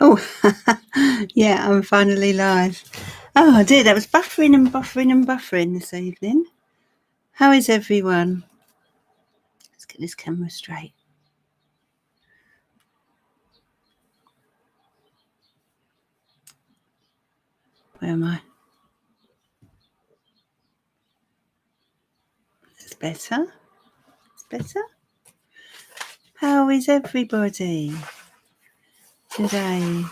Oh, yeah, I'm finally live. Oh dear, that was buffering and buffering and buffering this evening. How is everyone? Let's get this camera straight. Where am I? It's better. It's better. How is everybody today?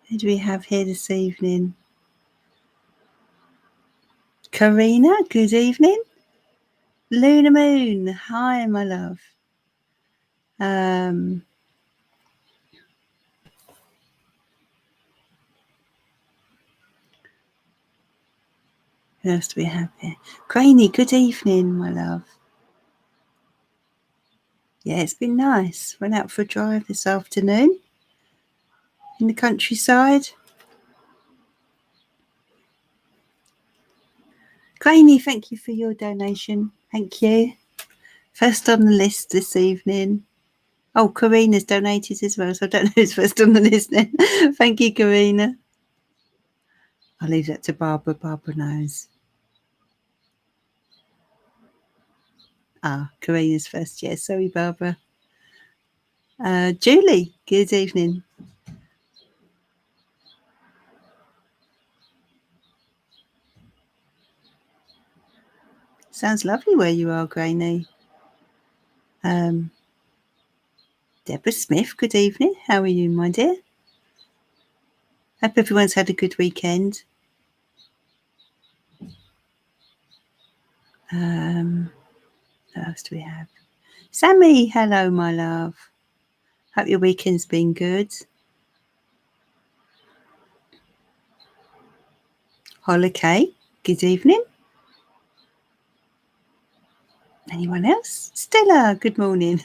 Who do we have here this evening? Karina, good evening. Luna Moon, hi, my love. Who else do we have here? Craney, good evening, my love. Yeah, it's been nice. Went out for a drive this afternoon in the countryside. Craney, thank you for your donation. Thank you. First on the list this evening. Oh, Karina's donated as well, so I don't know who's first on the list then. Thank you, Karina. I'll leave that to Barbara. Barbara knows. Karina's first. Yeah, sorry, Barbara. Julie, good evening. Sounds lovely where you are, Granny. Deborah Smith, good evening. How are you, my dear? Hope everyone's had a good weekend. What else do we have? Sammy, hello, my love. Hope your weekend's been good. Holiday, good evening. Anyone else? Stella, good morning.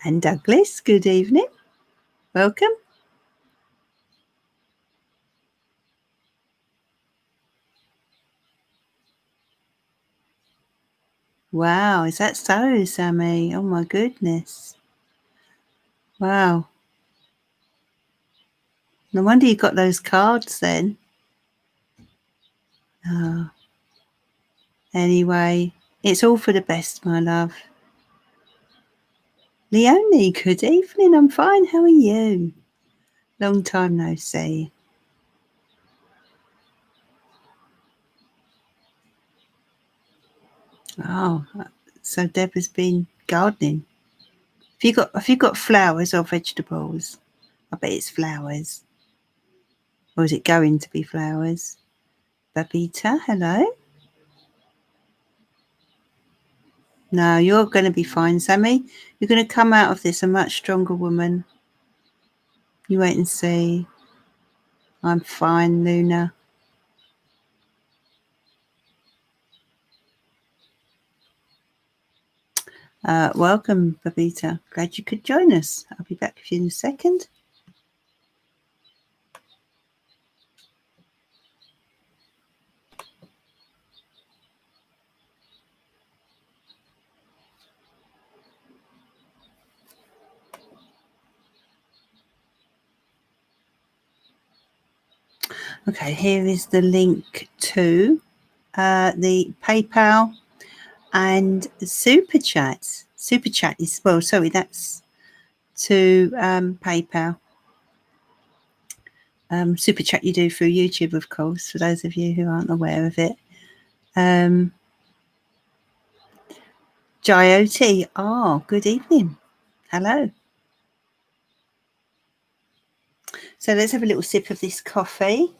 And Douglas, good evening. Welcome. Wow, is that so, Sammy? Oh my goodness. Wow. No wonder you got those cards then. Oh. Anyway, it's all for the best, my love. Leonie, good evening. I'm fine. How are you? Long time no see. Oh, so Deb has been gardening. Have you got flowers or vegetables? I bet it's flowers. Or is it going to be flowers? Babita, hello. No, you're going to be fine, Sammy. You're going to come out of this a much stronger woman. You wait and see. I'm fine, Luna. Welcome, Babita. Glad you could join us. I'll be back with you in a second. Okay, here is the link to the PayPal and Super Chat. Super Chat is, well, sorry, that's to PayPal. Super Chat you do through YouTube, of course, for those of you who aren't aware of it. Jyoti, good evening. Hello. So let's have a little sip of this coffee.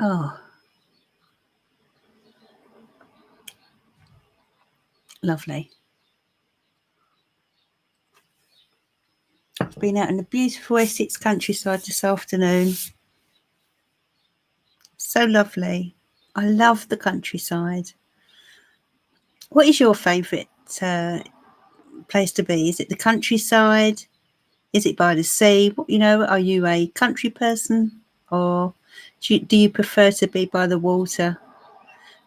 Oh, lovely. I've been out in the beautiful Essex countryside this afternoon. So lovely. I love the countryside. What is your favourite place to be? Is it the countryside? Is it by the sea? Are you a country person, or do you prefer to be by the water?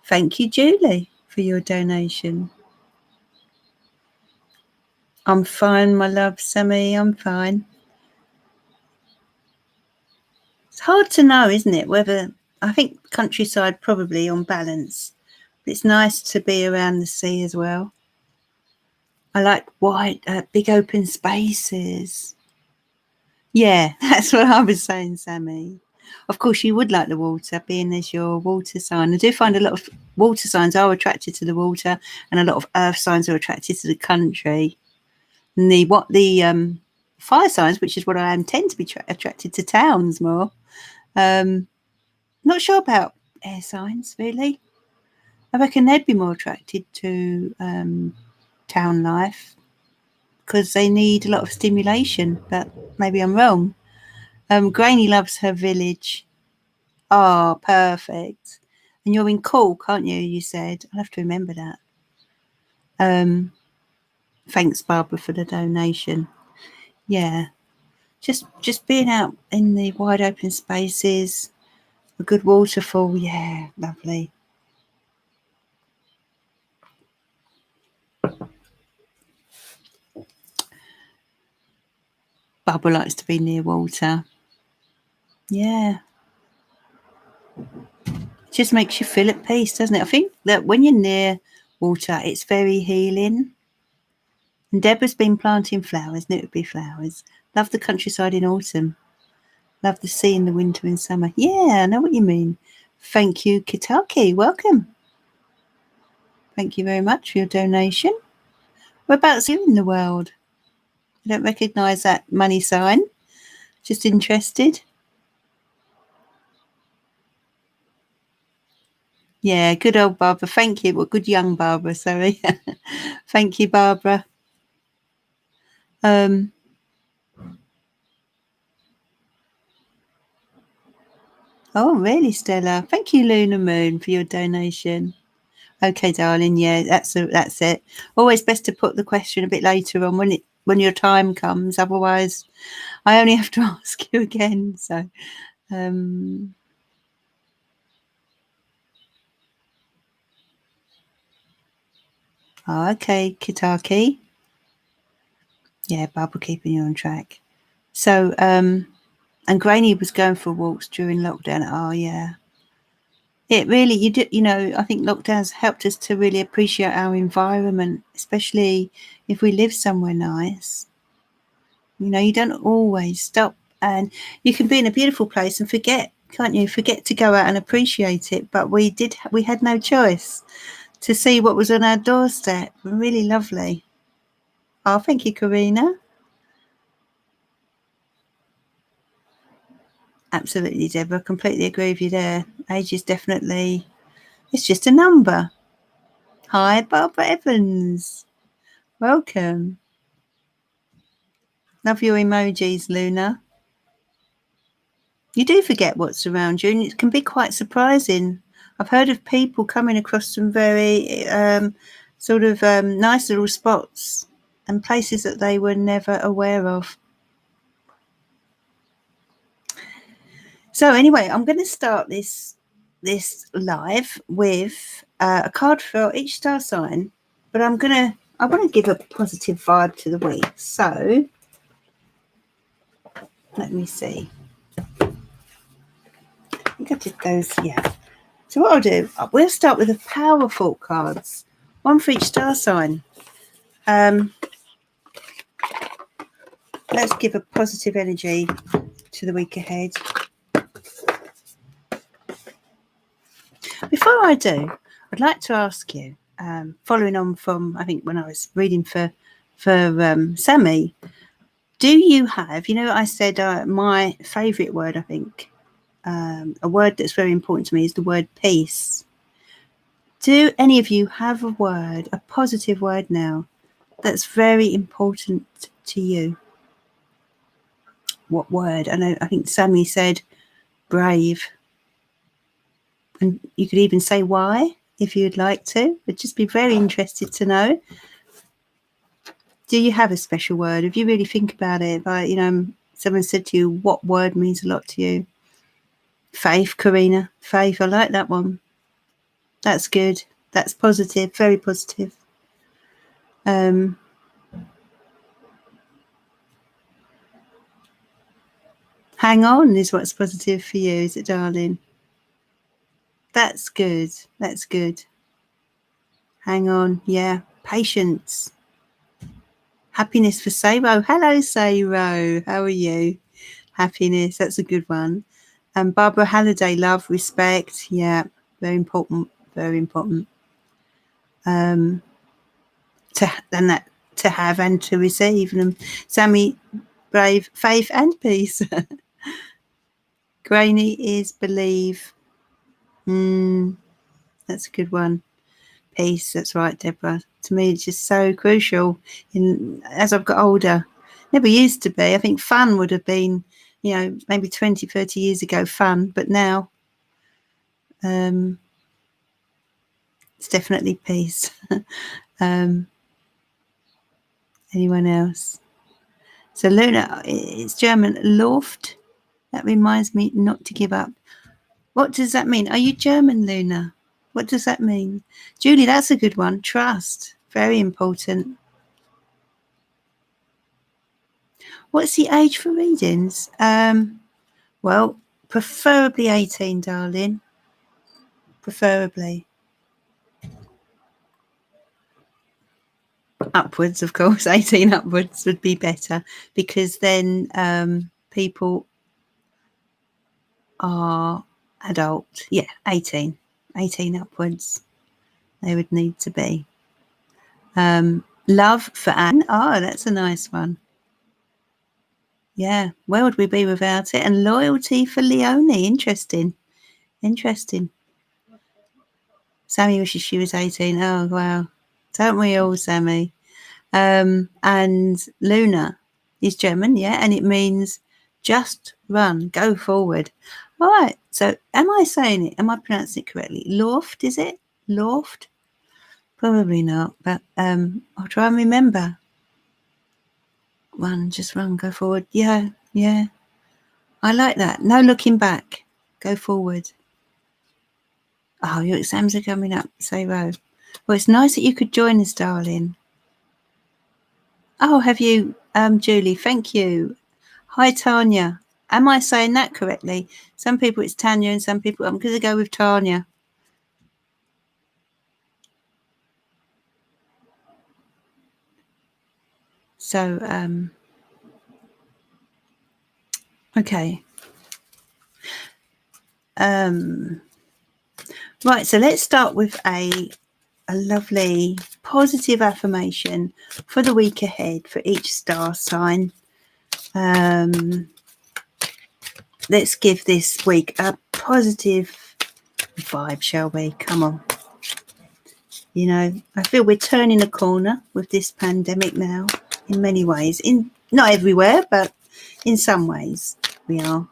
Thank you, Julie. for your donation. I'm fine, my love, Sammy. I'm fine. It's hard to know, isn't it, whether I think countryside probably on balance. But it's nice to be around the sea as well. I like wide, big open spaces. Yeah, that's what I was saying, Sammy. Of course, you would like the water, being as your water sign. I do find a lot of water signs are attracted to the water, and a lot of earth signs are attracted to the country. And the fire signs, which is what I am, tend to be attracted to towns more. Not sure about air signs, really. I reckon they'd be more attracted to town life because they need a lot of stimulation, but maybe I'm wrong. Granny loves her village. Oh, perfect. And you're in Cork, aren't you? You said. I'll have to remember that. Thanks, Barbara, for the donation. Yeah, just being out in the wide open spaces, a good waterfall. Yeah, lovely. Barbara likes to be near water. Yeah. Just makes you feel at peace, doesn't it? I think that when you're near water, it's very healing. And Deborah's been planting flowers, and it would be flowers. Love the countryside in autumn. Love the sea in the winter and summer. Yeah, I know what you mean. Thank you, Kitaki. Welcome. Thank you very much for your donation. Whereabouts are you in the world? I don't recognise that money sign. Just interested. Yeah, good old Barbara. Thank you. Well, good young Barbara, sorry. Thank you, Barbara. Oh, really, Stella? Thank you, Luna Moon, for your donation. Okay, darling. Yeah, that's it. Always best to put the question a bit later on when your time comes. Otherwise, I only have to ask you again. So, okay, Kitaki. Yeah, Barbara keeping you on track. So, and Granny was going for walks during lockdown. Oh, yeah. It really, I think lockdowns helped us to really appreciate our environment, especially if we live somewhere nice. You don't always stop, and you can be in a beautiful place and forget, can't you? Forget to go out and appreciate it. But we had no choice to see what was on our doorstep. Really lovely. Oh, thank you, Karina. Absolutely, Deborah. Completely agree with you there. Age is definitely, it's just a number. Hi, Barbara Evans. Welcome. Love your emojis, Luna. You do forget what's around you, and it can be quite surprising. I've heard of people coming across some very nice little spots and places that they were never aware of. So anyway, I'm going to start this live with a card for each star sign, but I want to give a positive vibe to the week. So let me see. I think I did those, yeah. So what I'll do, we'll start with the powerful cards, one for each star sign. Let's give a positive energy to the week ahead. Before I do, I'd like to ask you, following on from, I think when I was reading for Sammy, do you have, I said my favourite word, I think, a word that's very important to me is the word peace. Do any of you have a word, a positive word now, that's very important to you? What word? I think Sammy said brave. And you could even say why if you'd like to. I'd just be very interested to know. Do you have a special word? If you really think about it, like, someone said to you, what word means a lot to you? Faith, Karina. Faith, I like that one. That's good. That's positive, very positive. Hang on is what's positive for you, is it, darling? That's good. That's good. Hang on. Yeah. Patience. Happiness for Sayro. Hello, Sayro. How are you? Happiness. That's a good one. And Barbara Halliday, love, respect. Yeah. Very important. Very important. To have and to receive. And Sammy, brave, faith and peace. Grainy is believe. That's a good one. Peace. That's right, Deborah. To me, it's just so crucial. As I've got older, never used to be. I think fun would have been, maybe 20, 30 years ago, fun. But now, it's definitely peace. Anyone else? So Luna, it's German. Luft. That reminds me not to give up. What does that mean? Are you German, Luna? What does that mean? Julie, that's a good one. Trust. Very important. What's the age for readings? Well, preferably 18, darling. Preferably. Upwards, of course. 18 upwards would be better, because then people are adult. Yeah, 18. 18 upwards they would need to be. Love for Anne. Oh, that's a nice one. Yeah, where would we be without it? And loyalty for Leonie. Interesting. Sammy wishes she was 18. Oh, wow. Don't we all, Sammy? And Luna is German, yeah, and it means just run, go forward. All right, so am I saying it? Am I pronouncing it correctly? Loft, is it? Loft? Probably not, but I'll try and remember. Run, just run, go forward. Yeah. I like that. No looking back. Go forward. Oh, your exams are coming up, Sayro. Well, it's nice that you could join us, darling. Oh, have you, Julie? Thank you. Hi, Tanya. Am I saying that correctly? Some people it's Tanya and some people, I'm going to go with Tanya. So, okay. Right, so let's start with a lovely positive affirmation for the week ahead for each star sign. Let's give this week a positive vibe, shall we? Come on. I feel we're turning a corner with this pandemic now in many ways. Not everywhere, but in some ways we are.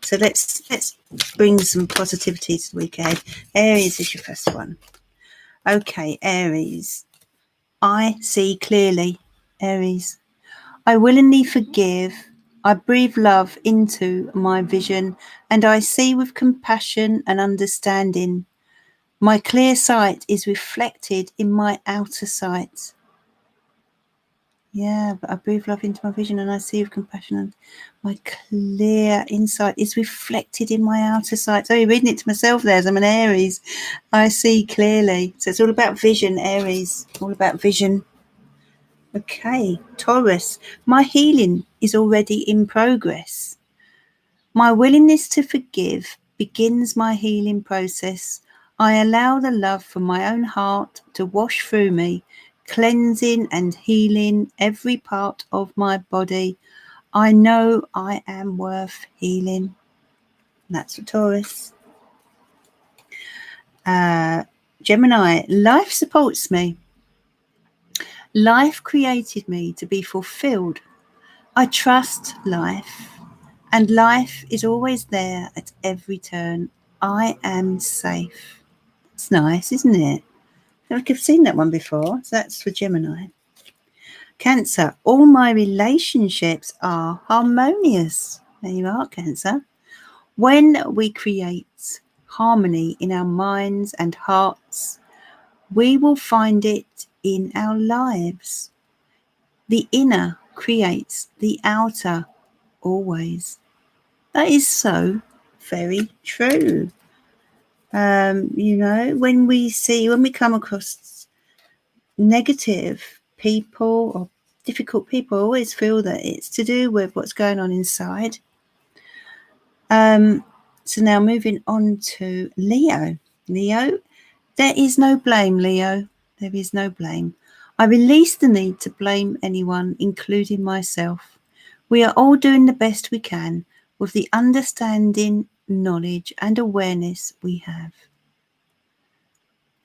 So let's bring some positivity to the week ahead. Aries is your first one. Okay, Aries. I see clearly, Aries. I willingly forgive. I breathe love into my vision, and I see with compassion and understanding. My clear sight is reflected in my outer sight. Yeah, but I breathe love into my vision and I see with compassion, and my clear insight is reflected in my outer sight. So you're reading it to myself there as I'm an Aries. I see clearly. So it's all about vision, Aries. All about vision. Okay, Taurus. My healing is already in progress. My willingness to forgive begins my healing process. I allow the love from my own heart to wash through me, cleansing and healing every part of my body. I know I am worth healing. That's for Taurus. Gemini, life supports me. Life created me to be fulfilled. I trust life, and life is always there at every turn. I am safe. It's nice, isn't it? I think I've seen that one before. So that's for Gemini. Cancer, all my relationships are harmonious. There you are, Cancer. When we create harmony in our minds and hearts, we will find it in our lives. The inner creates the outer always. That is so very true. When we come across negative people or difficult people, I always feel that it's to do with what's going on inside. So now moving on to Leo. Leo, there is no blame, Leo. There is no blame. I release the need to blame anyone, including myself. We are all doing the best we can with the understanding, knowledge, and awareness we have.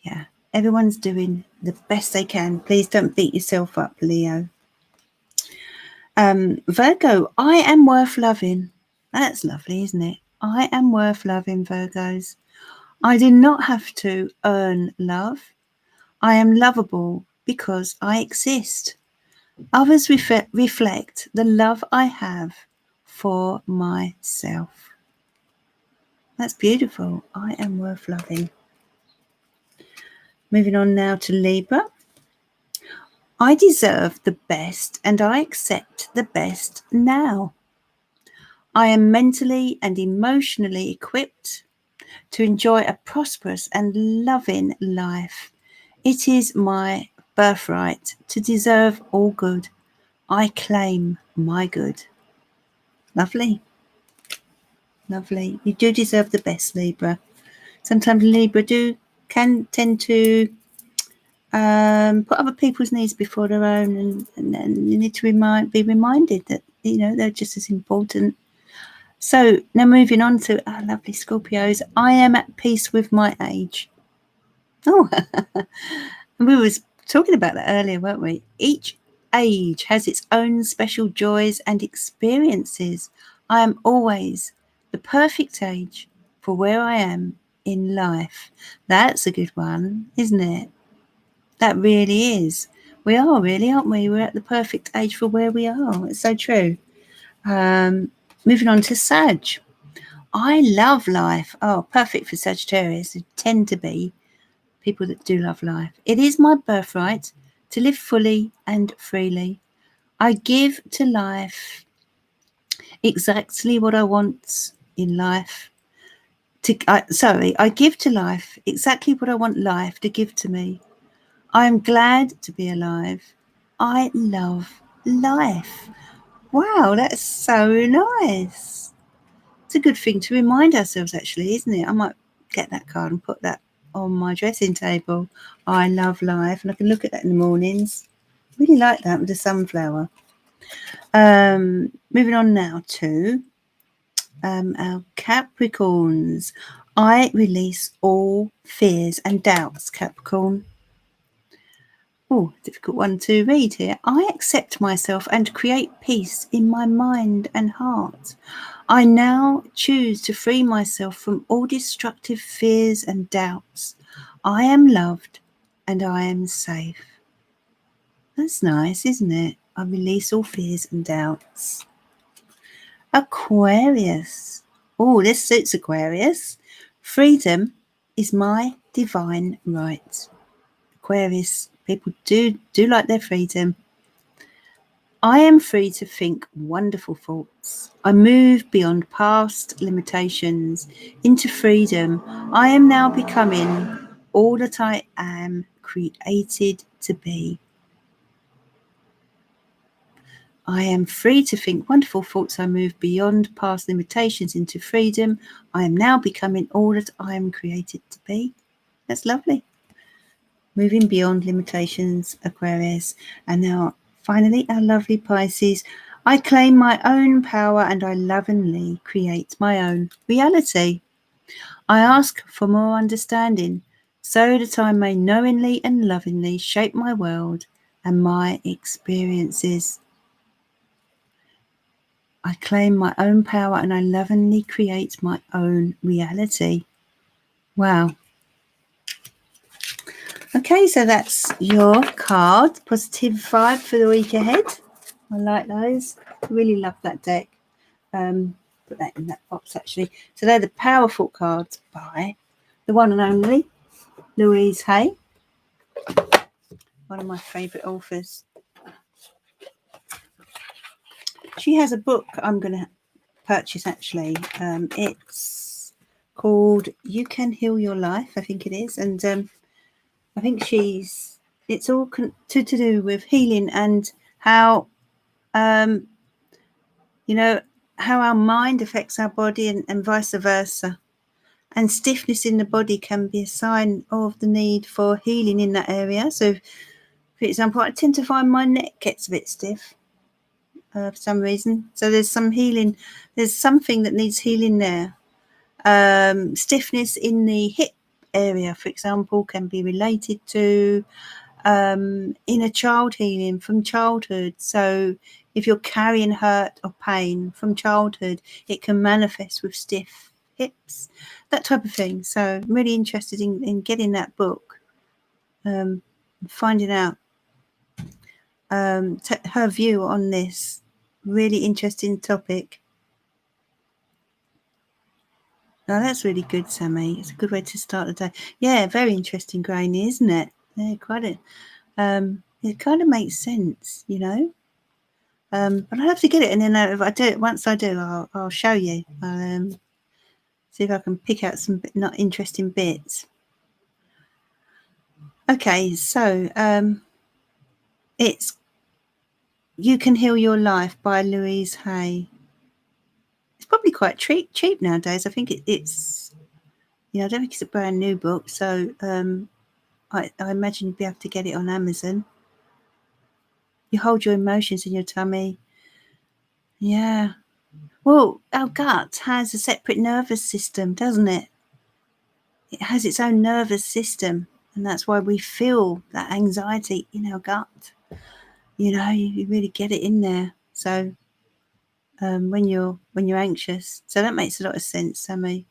Yeah, everyone's doing the best they can. Please don't beat yourself up, Leo. Virgo, I am worth loving. That's lovely, isn't it? I am worth loving, Virgos. I do not have to earn love. I am lovable because I exist. Others reflect the love I have for myself. That's beautiful. I am worth loving. Moving on now to Libra. I deserve the best and I accept the best now. I am mentally and emotionally equipped to enjoy a prosperous and loving life. It is my birthright to deserve all good. I claim my good. Lovely. Lovely. You do deserve the best, Libra. Sometimes Libra can tend to put other people's needs before their own, and you need to be reminded that they're just as important. So now moving on to our lovely Scorpios. I am at peace with my age. Oh, we was talking about that earlier, weren't we? Each age has its own special joys and experiences. I am always the perfect age for where I am in life. That's a good one, isn't it? That really is. We are really, aren't we? We're at the perfect age for where we are. It's so true. Moving on to Sag. I love life. Oh, perfect for Sagittarius. Who tend to be people that do love life. It is my birthright to live fully and freely. I give to life exactly what I want in life. I give to life exactly what I want life to give to me. I am glad to be alive. I love life. Wow, that's so nice. It's a good thing to remind ourselves, actually, isn't it? I might get that card and put that on my dressing table. I love life, and I can look at that in the mornings. Really like that with the sunflower. Moving on now to our Capricorns. I release all fears and doubts, Capricorn. Oh, difficult one to read here. I accept myself and create peace in my mind and heart. I now choose to free myself from all destructive fears and doubts. I am loved and I am safe. That's nice, isn't it? I release all fears and doubts. Aquarius. Oh, this suits Aquarius. Freedom is my divine right. Aquarius, people do like their freedom. I am free to think wonderful thoughts. I move beyond past limitations into freedom. I am now becoming all that I am created to be. I am free to think wonderful thoughts. I move beyond past limitations into freedom. I am now becoming all that I am created to be. That's lovely. Moving beyond limitations, Aquarius. And now, finally, our lovely Pisces. I claim my own power and I lovingly create my own reality. I ask for more understanding so that I may knowingly and lovingly shape my world and my experiences. I claim my own power and I lovingly create my own reality. Wow. Okay, so that's your card. Positive vibe for the week ahead. I like those. Really love that deck. Put that in that box, actually. So they're the Powerful cards by the one and only Louise Hay, one of my favourite authors. She has a book I'm going to purchase, actually. It's called You Can Heal Your Life, I think it is. And I think it's all to do with healing and how, how our mind affects our body and vice versa. And stiffness in the body can be a sign of the need for healing in that area. So, for example, I tend to find my neck gets a bit stiff for some reason. So there's some healing. There's something that needs healing there. Stiffness in the hip area, for example, can be related to inner child healing from childhood. So if you're carrying hurt or pain from childhood, it can manifest with stiff hips, that type of thing. So I'm really interested in getting that book, finding out her view on this really interesting topic. Now that's really good, Sammy. It's a good way to start the day. Yeah, very interesting, Grainy, isn't it? Yeah, quite it. It kind of makes sense, you know. But I have to get it, and then if I do it, once I do, I'll show you. I'll see if I can pick out some not interesting bits. Okay, so it's You Can Heal Your Life by Louise Hay. It's probably quite cheap nowadays. I think it's, I don't think it's a brand new book, so I imagine you'd be able to get it on Amazon. You hold your emotions in your tummy. Yeah. Well, our gut has a separate nervous system, doesn't it? It has its own nervous system, and that's why we feel that anxiety in our gut. You really get it in there. So when you're anxious, so that makes a lot of sense, Sammy.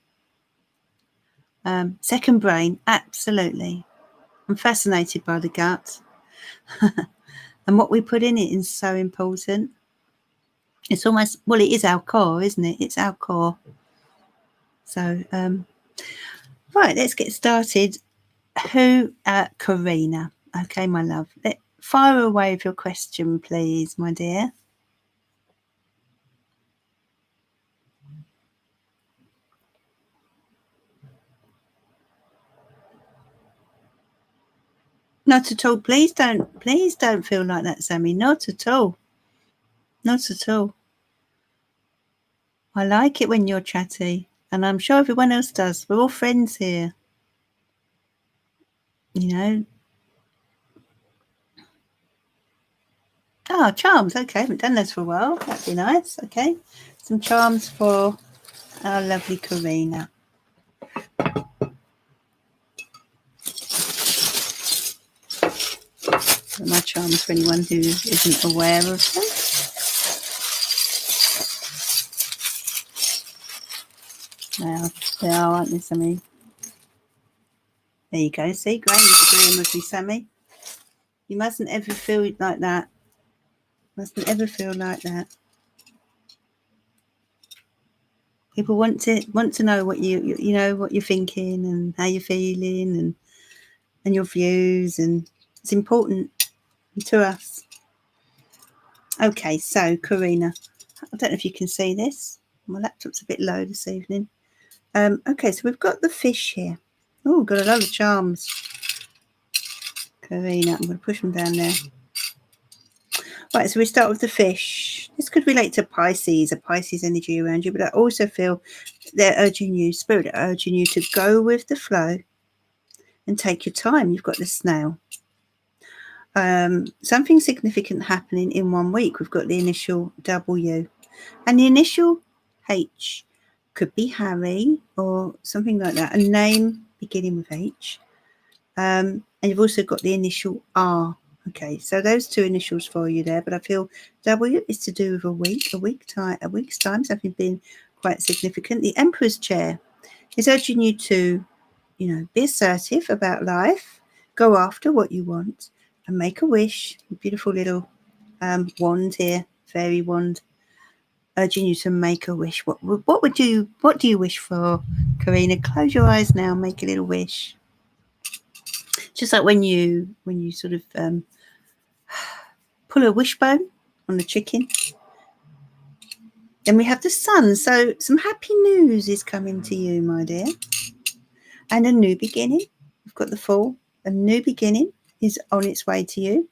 Second brain, absolutely. I'm fascinated by the gut, and what we put in it is so important. It's almost, well, it is our core, isn't it? It's our core. So, right, let's get started. Karina. Okay, my love. Fire away with your question, please, my dear. Not at all. Please don't feel like that, Sammy. Not at all. Not at all. I like it when you're chatty, and I'm sure everyone else does. We're all friends here. Oh, charms. Okay, haven't done those for a while. That'd be nice. Okay, some charms for our lovely Karina. My charms for anyone who isn't aware of them. Now, they are, aren't they, Sammy? There you go. See, Graham's agreeing with me, Sammy. You mustn't ever feel like that. Mustn't ever feel like that. People want to know what what you're thinking and how you're feeling and your views, and it's important to us. Okay, so Karina, I don't know if you can see this. My laptop's a bit low this evening. Okay, so we've got the fish here. Oh, got a lot of charms. Karina, I'm going to push them down there. Right, so we start with the fish. This could relate to Pisces, a Pisces energy around you, but I also feel they're urging you, Spirit are urging you to go with the flow and take your time. You've got the snail. Something significant happening in 1 week. We've got the initial W and the initial H. Could be Harry or something like that, a name beginning with H. And you've also got the initial R. Okay, so those two initials for you there, but I feel W is to do with a week's time, something being quite significant. The Emperor's chair is urging you to, be assertive about life, go after what you want, and make a wish. A beautiful little wand here, fairy wand, urging you to make a wish. What do you wish for, Karina. Close your eyes now. Make a little wish. Just like when you sort of pull a wishbone on the chicken. Then we have the sun. So some happy news is coming to you, my dear. And a new beginning. We've got the Fool. A new beginning is on its way to you.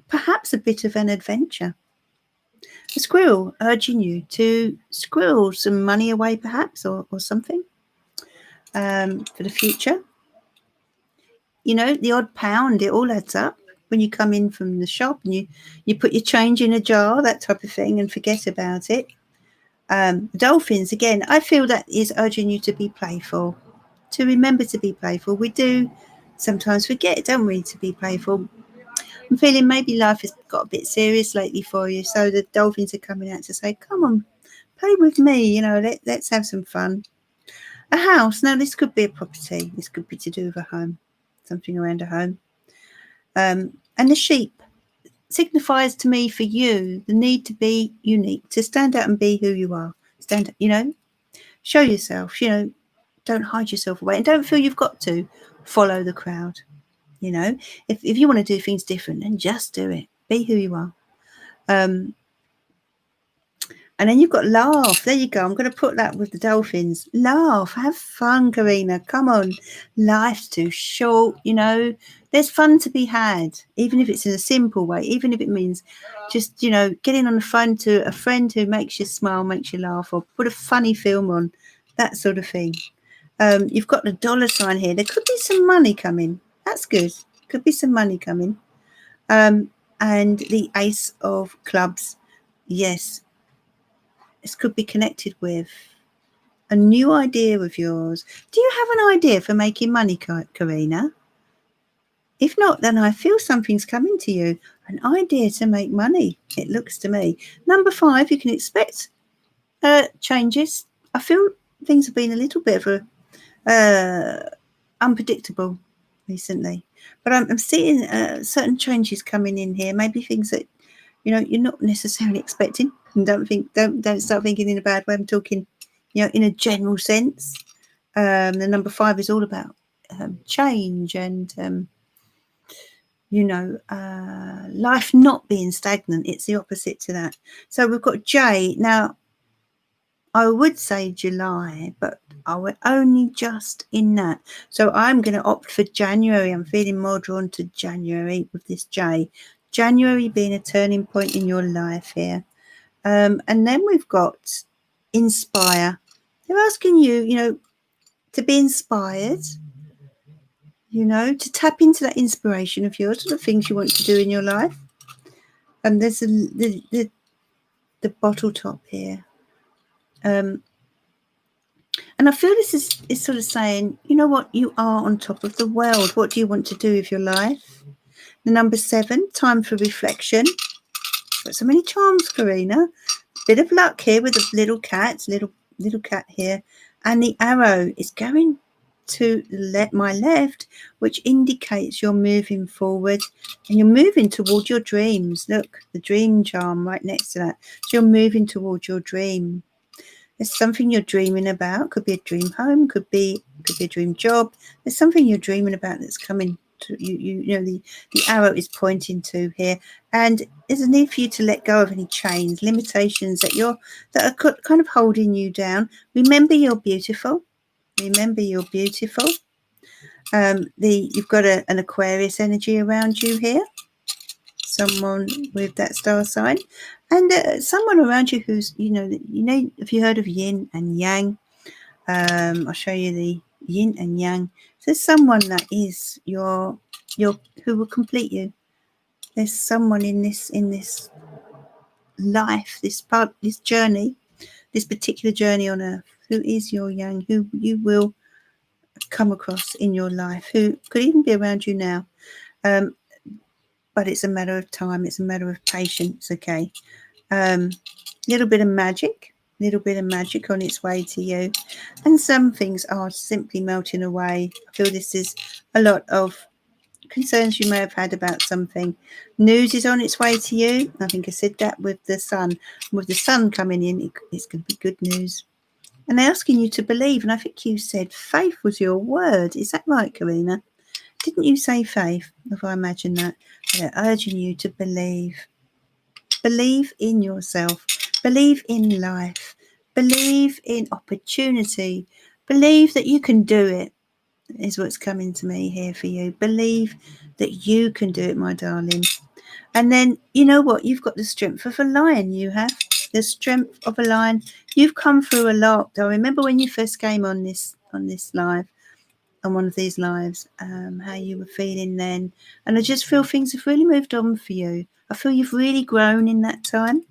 Perhaps a bit of an adventure. A squirrel urging you to squirrel some money away, perhaps, or something for the future. You know, the odd pound, it all adds up when you come in from the shop and you put your change in a jar, that type of thing, and forget about it. Dolphins, again, I feel that is urging you to be playful, to remember to be playful. We do sometimes forget, don't we, to be playful. I'm feeling maybe life has got a bit serious lately for you, so the dolphins are coming out to say, come on, play with me, you know, let's have some fun. A house, now this could be a property, this could be to do with a home, something around a home. And the sheep signifies to me for you the need to be unique, to stand out and be who you are. Stand, you know, show yourself, you know, don't hide yourself away and don't feel you've got to follow the crowd. You know, if you want to do things different, then just do it. Be who you are. And then you've got laugh. There you go. I'm going to put that with the dolphins. Laugh. Have fun, Karina. Come on. Life's too short, you know. There's fun to be had, even if it's in a simple way, even if it means just, you know, getting on the phone to a friend who makes you smile, makes you laugh, or put a funny film on, that sort of thing. You've got the dollar sign here. There could be some money coming. That's good. Could be some money coming. And the ace of clubs. Yes. This could be connected with a new idea of yours. Do you have an idea for making money, Karina? If not, then I feel something's coming to you. An idea to make money, it looks to me. Number 5, you can expect changes. I feel things have been a little bit of a unpredictable recently. But I'm seeing certain changes coming in here. Maybe things that, you know, you're not necessarily expecting. And don't start thinking in a bad way. I'm talking, you know, in a general sense. The number 5 is all about change and you know, life not being stagnant. It's the opposite to that. So we've got J. Now, I would say July, but I would only just in that. So I'm going to opt for January. I'm feeling more drawn to January with this J. January being a turning point in your life here. And then we've got inspire. They're asking you, you know, to be inspired, you know, to tap into that inspiration of yours, the things you want to do in your life. And there's the bottle top here. And I feel this is sort of saying, you know what, you are on top of the world. What do you want to do with your life? The number 7, time for reflection. Got so many charms, Karina. Bit of luck here with a little cat, little cat here. And the arrow is going to my left, which indicates you're moving forward and you're moving toward your dreams. Look, the dream charm right next to that. So you're moving toward your dream. There's something you're dreaming about. Could be a dream home, could be a dream job. There's something you're dreaming about that's coming to you. You know, the arrow is pointing to here, and there's a need for you to let go of any chains, limitations that are kind of holding you down. Remember, you're beautiful. Remember, you're beautiful. You've got an Aquarius energy around you here. Someone with that star sign, and someone around you who's, you know, if you heard of yin and yang, I'll show you the yin and yang. So there's someone that is your who will complete you. There's someone in this life, this journey, this particular journey on earth, who is your yang, who you will come across in your life, who could even be around you now. But it's a matter of time. It's a matter of patience, okay? Little bit of magic on its way to you. And some things are simply melting away. I feel this is a lot of concerns you may have had about something. News is on its way to you. I think I said that with the sun. With the sun coming in, it's going to be good news. And they're asking you to believe. And I think you said faith was your word. Is that right, Karina? Didn't you say faith? If I imagine that. They're urging you to believe. Believe in yourself. Believe in life. Believe in opportunity. Believe that you can do it, is what's coming to me here for you. Believe that you can do it, my darling. And then, you know what? You've got the strength of a lion. You have the strength of a lion. You've come through a lot. I remember when you first came on this live, on one of these lives, how you were feeling then. And I just feel things have really moved on for you. I feel you've really grown in that time.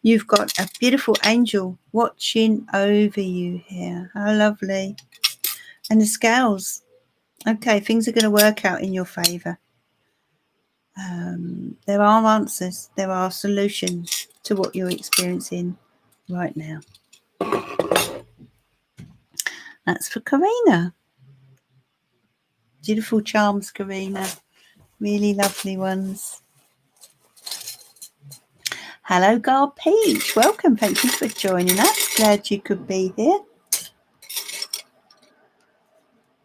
You've got a beautiful angel watching over you here. How lovely. And the scales. Okay, things are going to work out in your favour. There are answers. There are solutions to what you're experiencing right now. That's for Karina. Beautiful charms, Karina. Really lovely ones. Hello, Gar Peach. Welcome. Thank you for joining us. Glad you could be here.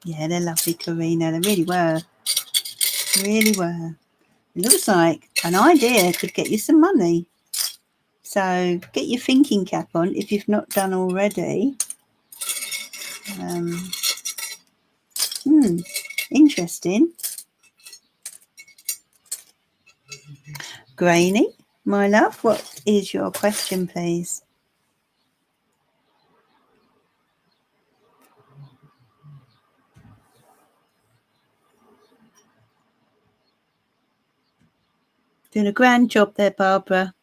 Yeah, they're lovely, Karina. They really were. Really were. It looks like an idea could get you some money. So get your thinking cap on if you've not done already. Interesting. Grainy, my love, what is your question, please? Doing a grand job there, Barbara.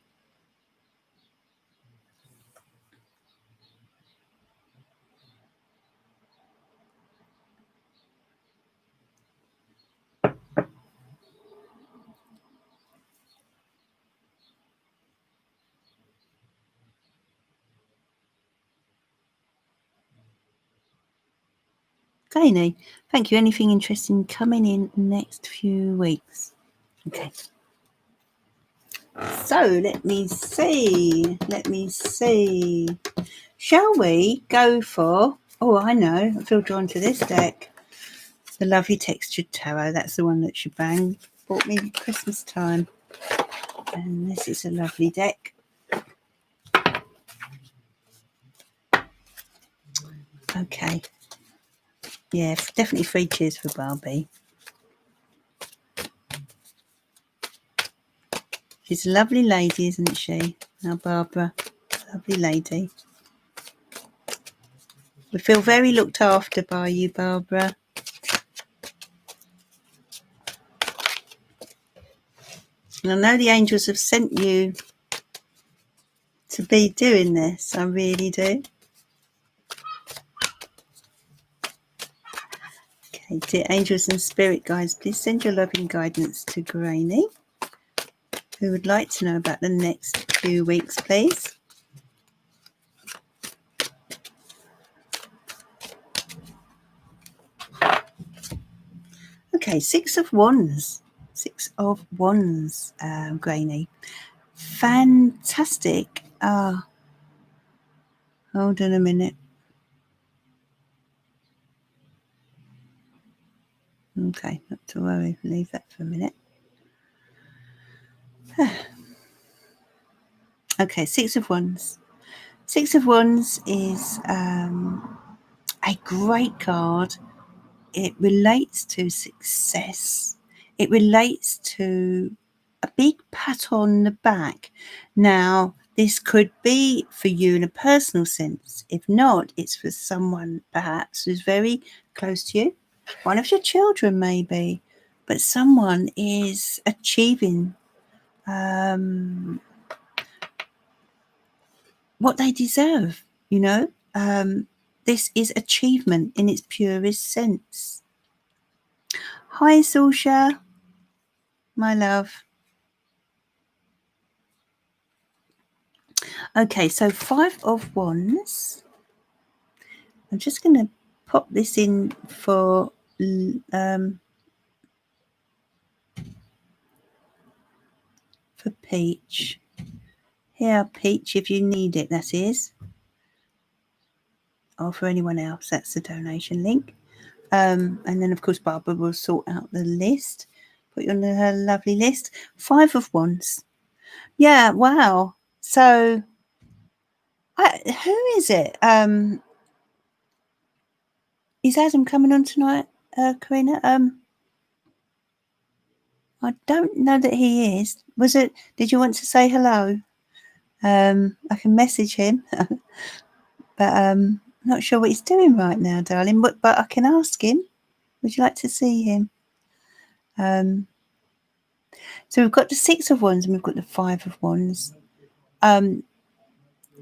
Grainy, thank you. Anything interesting coming in next few weeks? Okay. So let me see. Shall we go for, oh, I know, I feel drawn to this deck. The lovely textured tarot. That's the one that Shebang bought me Christmas time. And this is a lovely deck. Okay. Yeah, definitely 3 cheers for Barbie. She's a lovely lady, isn't she? Now, Barbara, lovely lady. We feel very looked after by you, Barbara. And I know the angels have sent you to be doing this. I really do. Okay, dear angels and spirit guides, please send your loving guidance to Grainy, who would like to know about the next few weeks, please. Okay, 6 of Wands. 6 of Wands, Grainy. Fantastic. Hold on a minute. Okay, not to worry. Leave that for a minute. Okay, 6 of Wands. 6 of Wands is a great card. It relates to success. It relates to a big pat on the back. Now, this could be for you in a personal sense. If not, it's for someone perhaps who's very close to you. One of your children, maybe. But someone is achieving what they deserve, you know. This is achievement in its purest sense. Hi, Sulsha, my love. Okay, so 5 of Wands. I'm just going to pop this in for Peach. Here, Peach, if you need it, that is. or for anyone else. That's the donation link. And then, of course, Barbara will sort out the list, put you on her lovely list. 5 of Wands. Yeah, wow. So, who is it? Is Adam coming on tonight, Karina? I don't know that he is. Did you want to say hello? I can message him, but I'm not sure what he's doing right now, darling. But I can ask him. Would you like to see him? So we've got the 6 of Wands and we've got the 5 of Wands.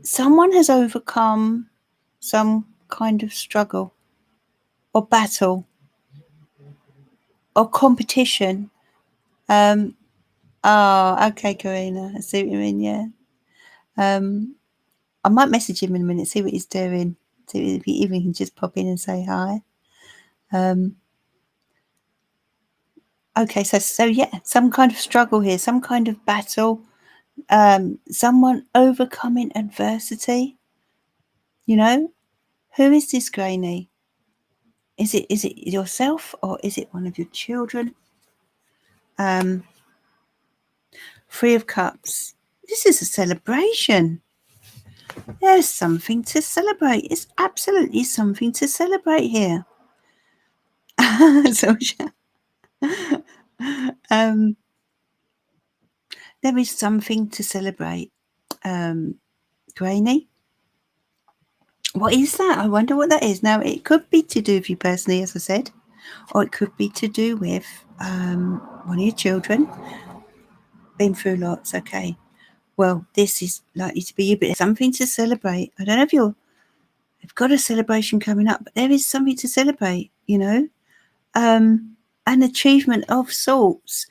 Someone has overcome some kind of struggle or battle or competition. Okay, Karina. I see what you mean, yeah. I might message him in a minute, see what he's doing. See if he even can just pop in and say hi. Okay, so yeah, some kind of struggle here, some kind of battle, someone overcoming adversity. You know, who is this, Granny? Is it yourself or is it one of your children? 3 of Cups. This is a celebration. There's something to celebrate. It's absolutely something to celebrate here. So, there is something to celebrate. Granny. What is that? I wonder what that is. Now, it could be to do with you personally, as I said, or it could be to do with one of your children. Been through lots, okay. Well, this is likely to be you, but there's something to celebrate. I don't know if you've got a celebration coming up, but there is something to celebrate, you know. An achievement of sorts.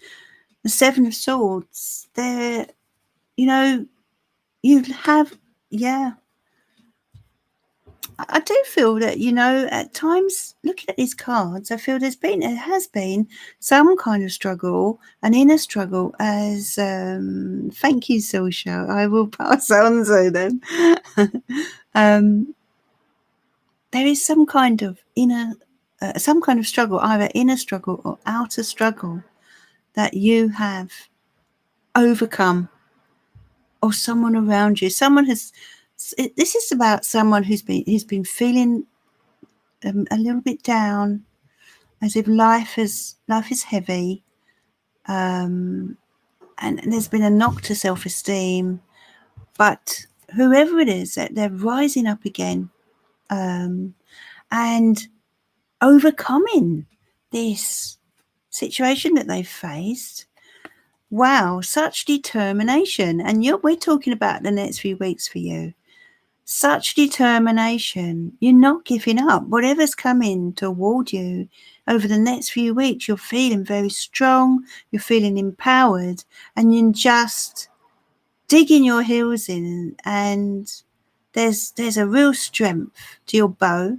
The 7 of Swords. There, you know, you have, yeah. I do feel that, you know, at times looking at these cards, I feel there has been some kind of struggle, an inner struggle. As thank you, Social. I will pass on so then. There is some kind of struggle, either inner struggle or outer struggle, that you have overcome, or someone around you. Someone has. This is about someone who's been feeling a little bit down, as if life is heavy, and there's been a knock to self-esteem. But whoever it is, that they're rising up again, and overcoming this situation that they've faced. Wow, such determination. And we're talking about the next few weeks for you. Such determination. You're not giving up. Whatever's coming toward you over the next few weeks, you're feeling very strong, you're feeling empowered, and you're just digging your heels in, and there's a real strength to your bow.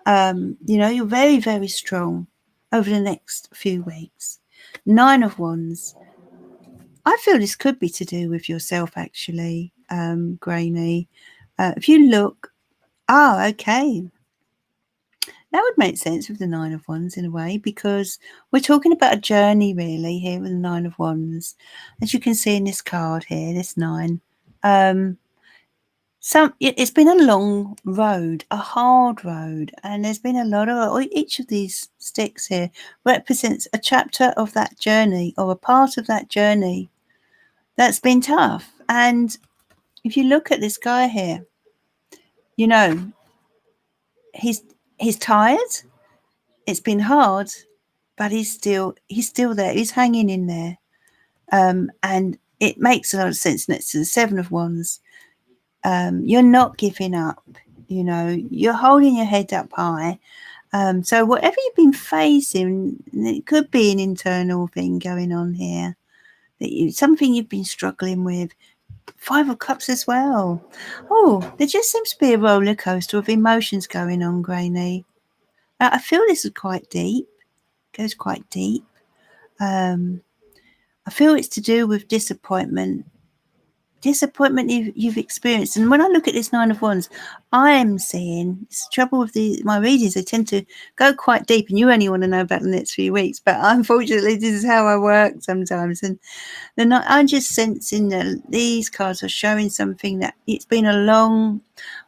You know, you're very, very strong over the next few weeks. 9 of Wands. I feel this could be to do with yourself, actually, Granny. If you look, okay. That would make sense with the 9 of Wands in a way, because we're talking about a journey really here with the 9 of Wands. As you can see in this card here, this 9. It's been a long road, a hard road, and there's been a lot of, each of these sticks here represents a chapter of that journey, or a part of that journey that's been tough. And if you look at this guy here, you know, he's tired. It's been hard, but he's still there. He's hanging in there. And it makes a lot of sense next to the 7 of Wands. You're not giving up, you know, you're holding your head up high. So whatever you've been facing, it could be an internal thing going on here, something you've been struggling with. 5 of Cups as well. Oh, there just seems to be a roller coaster of emotions going on, Granny. I feel this is quite deep. Goes quite deep. I feel it's to do with disappointment. disappointment you've experienced. And when I look at this Nine of Wands, I am seeing it's the trouble with my readings. They tend to go quite deep, and you only want to know about the next few weeks. But unfortunately, this is how I work sometimes. And then I'm just sensing that these cards are showing something that it's been a long.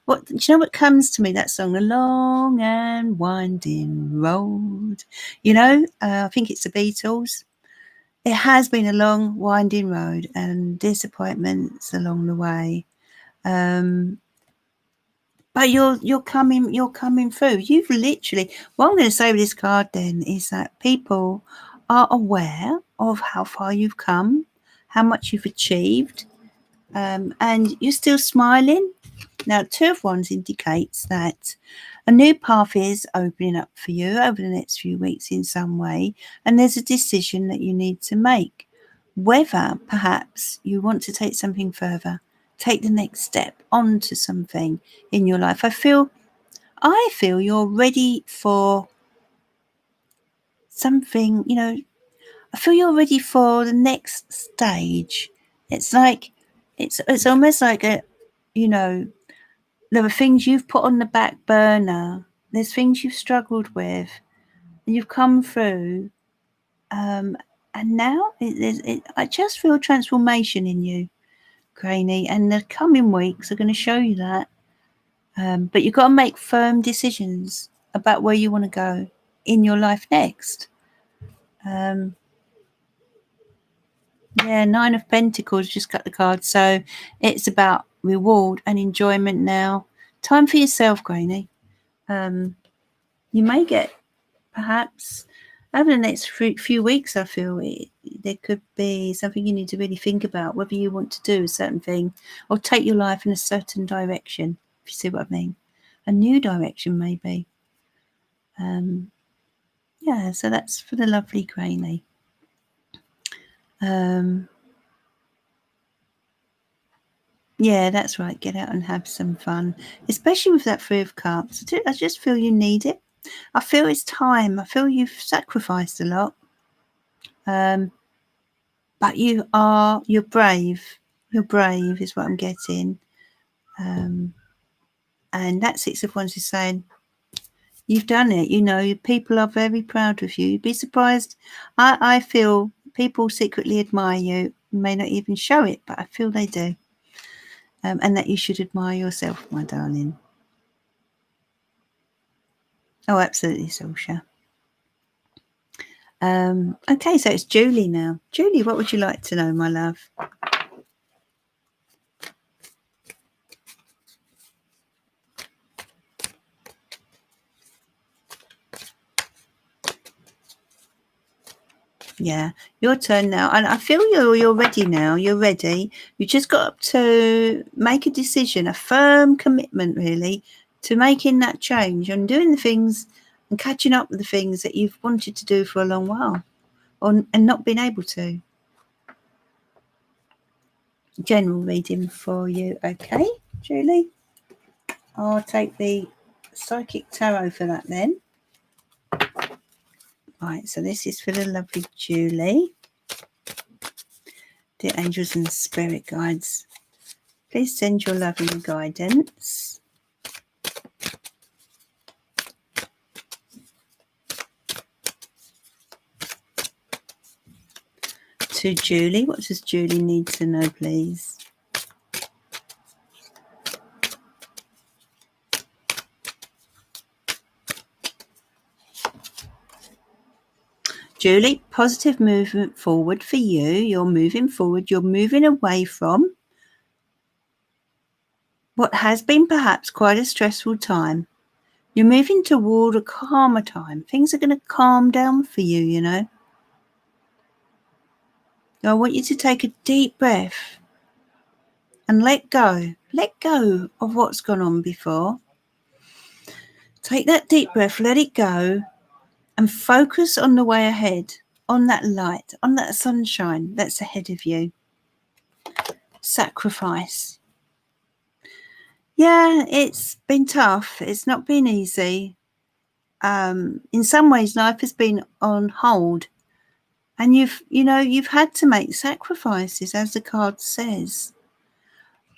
What do you know? What comes to me? That song, "The Long and Winding Road." I think it's the Beatles. It has been a long, winding road and disappointments along the way. But you're coming through. You've literally. What I'm going to say with this card then is that people are aware of how far you've come, how much you've achieved, and you're still smiling. Now, Two of Wands indicates that a new path is opening up for you over the next few weeks in some way, and there's a decision that you need to make. Whether perhaps you want to take something further, take the next step onto something in your life. I feel you're ready for something, I feel you're ready for the next stage. It's like, it's almost like there are things you've put on the back burner. There's things you've struggled with, and you've come through. And now I just feel transformation in you, Graney. And the coming weeks are going to show you that. But you've got to make firm decisions about where you want to go in your life next. Nine of Pentacles, just cut the card. So it's about reward and enjoyment now. Time for yourself, Graney. You may get, perhaps, over the next few weeks, I feel there could be something you need to really think about, whether you want to do a certain thing or take your life in a certain direction, if you see what I mean. A new direction, maybe. So that's for the lovely Graney. Yeah, that's right. Get out and have some fun, especially with that Three of Cups. I just feel you need it. I feel it's time. I feel you've sacrificed a lot. But you're brave. You're brave is what I'm getting. And that Six of Wands is saying, you've done it. People are very proud of you. You'd be surprised. I feel people secretly admire you. You may not even show it, but I feel they do. And that you should admire yourself, my darling. Oh, absolutely, Saoirse. Okay, so it's Julie now. Julie, what would you like to know, my love? Yeah, your turn now. And I feel you're ready now. You're ready. You just got to make a decision, a firm commitment, really, to making that change and doing the things and catching up with the things that you've wanted to do for a long while and not been able to. General reading for you. Okay, Julie? I'll take the Psychic Tarot for that then. Right, so this is for the lovely Julie. Dear angels and spirit guides, please send your loving guidance. To Julie. What does Julie need to know, please? Julie, positive movement forward for you. You're moving forward. You're moving away from what has been perhaps quite a stressful time. You're moving toward a calmer time. Things are going to calm down for you, I want you to take a deep breath and let go. Let go of what's gone on before. Take that deep breath, let it go, and focus on the way ahead, on that light, on that sunshine that's ahead of you. Sacrifice. Yeah, it's been tough. It's not been easy. In some ways, life has been on hold, and you've had to make sacrifices, as the card says.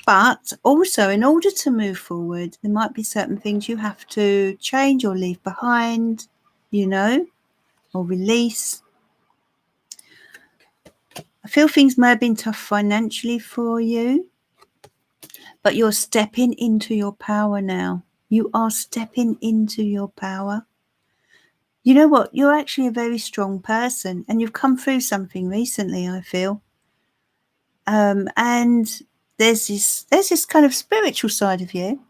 But also, in order to move forward, there might be certain things you have to change or leave behind, you know, or release. I feel things may have been tough financially for you, but you're stepping into your power now. You are stepping into your power. You know what? You're actually a very strong person, and you've come through something recently, I feel. And there's this kind of spiritual side of you.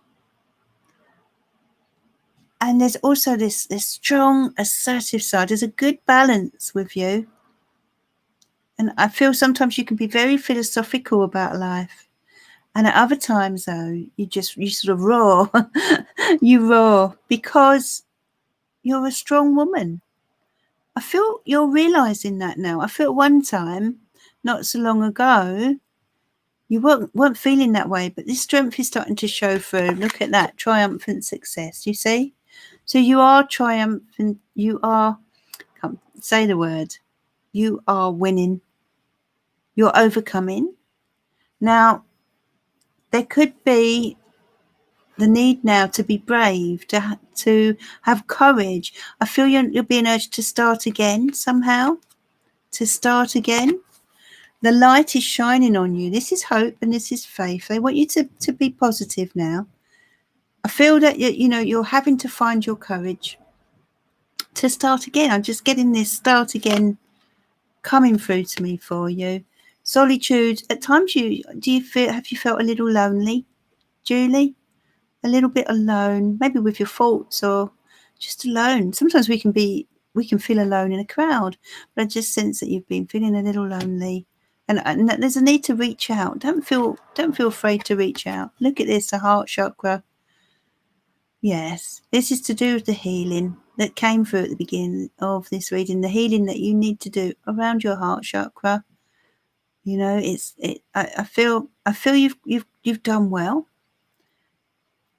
And there's also this strong, assertive side. There's a good balance with you. And I feel sometimes you can be very philosophical about life. And at other times, though, you sort of roar. You roar because you're a strong woman. I feel you're realising that now. I feel at one time, not so long ago, you weren't feeling that way. But this strength is starting to show through. Look at that, triumphant success, you see? So you are triumphant. You are, come, say the word, you are winning. You're overcoming. Now, there could be the need now to be brave, to have courage. I feel you're being urged to start again somehow, to start again. The light is shining on you. This is hope and this is faith. They want you to be positive now. I feel that, you're having to find your courage to start again. I'm just getting this start again coming through to me for you. Solitude. At times, have you felt a little lonely, Julie? A little bit alone, maybe with your faults or just alone. Sometimes we can feel alone in a crowd, but I just sense that you've been feeling a little lonely, and that there's a need to reach out. Don't feel afraid to reach out. Look at this, the heart chakra. Yes, this is to do with the healing that came through at the beginning of this reading, the healing that you need to do around your heart chakra. You know, I feel you've done well.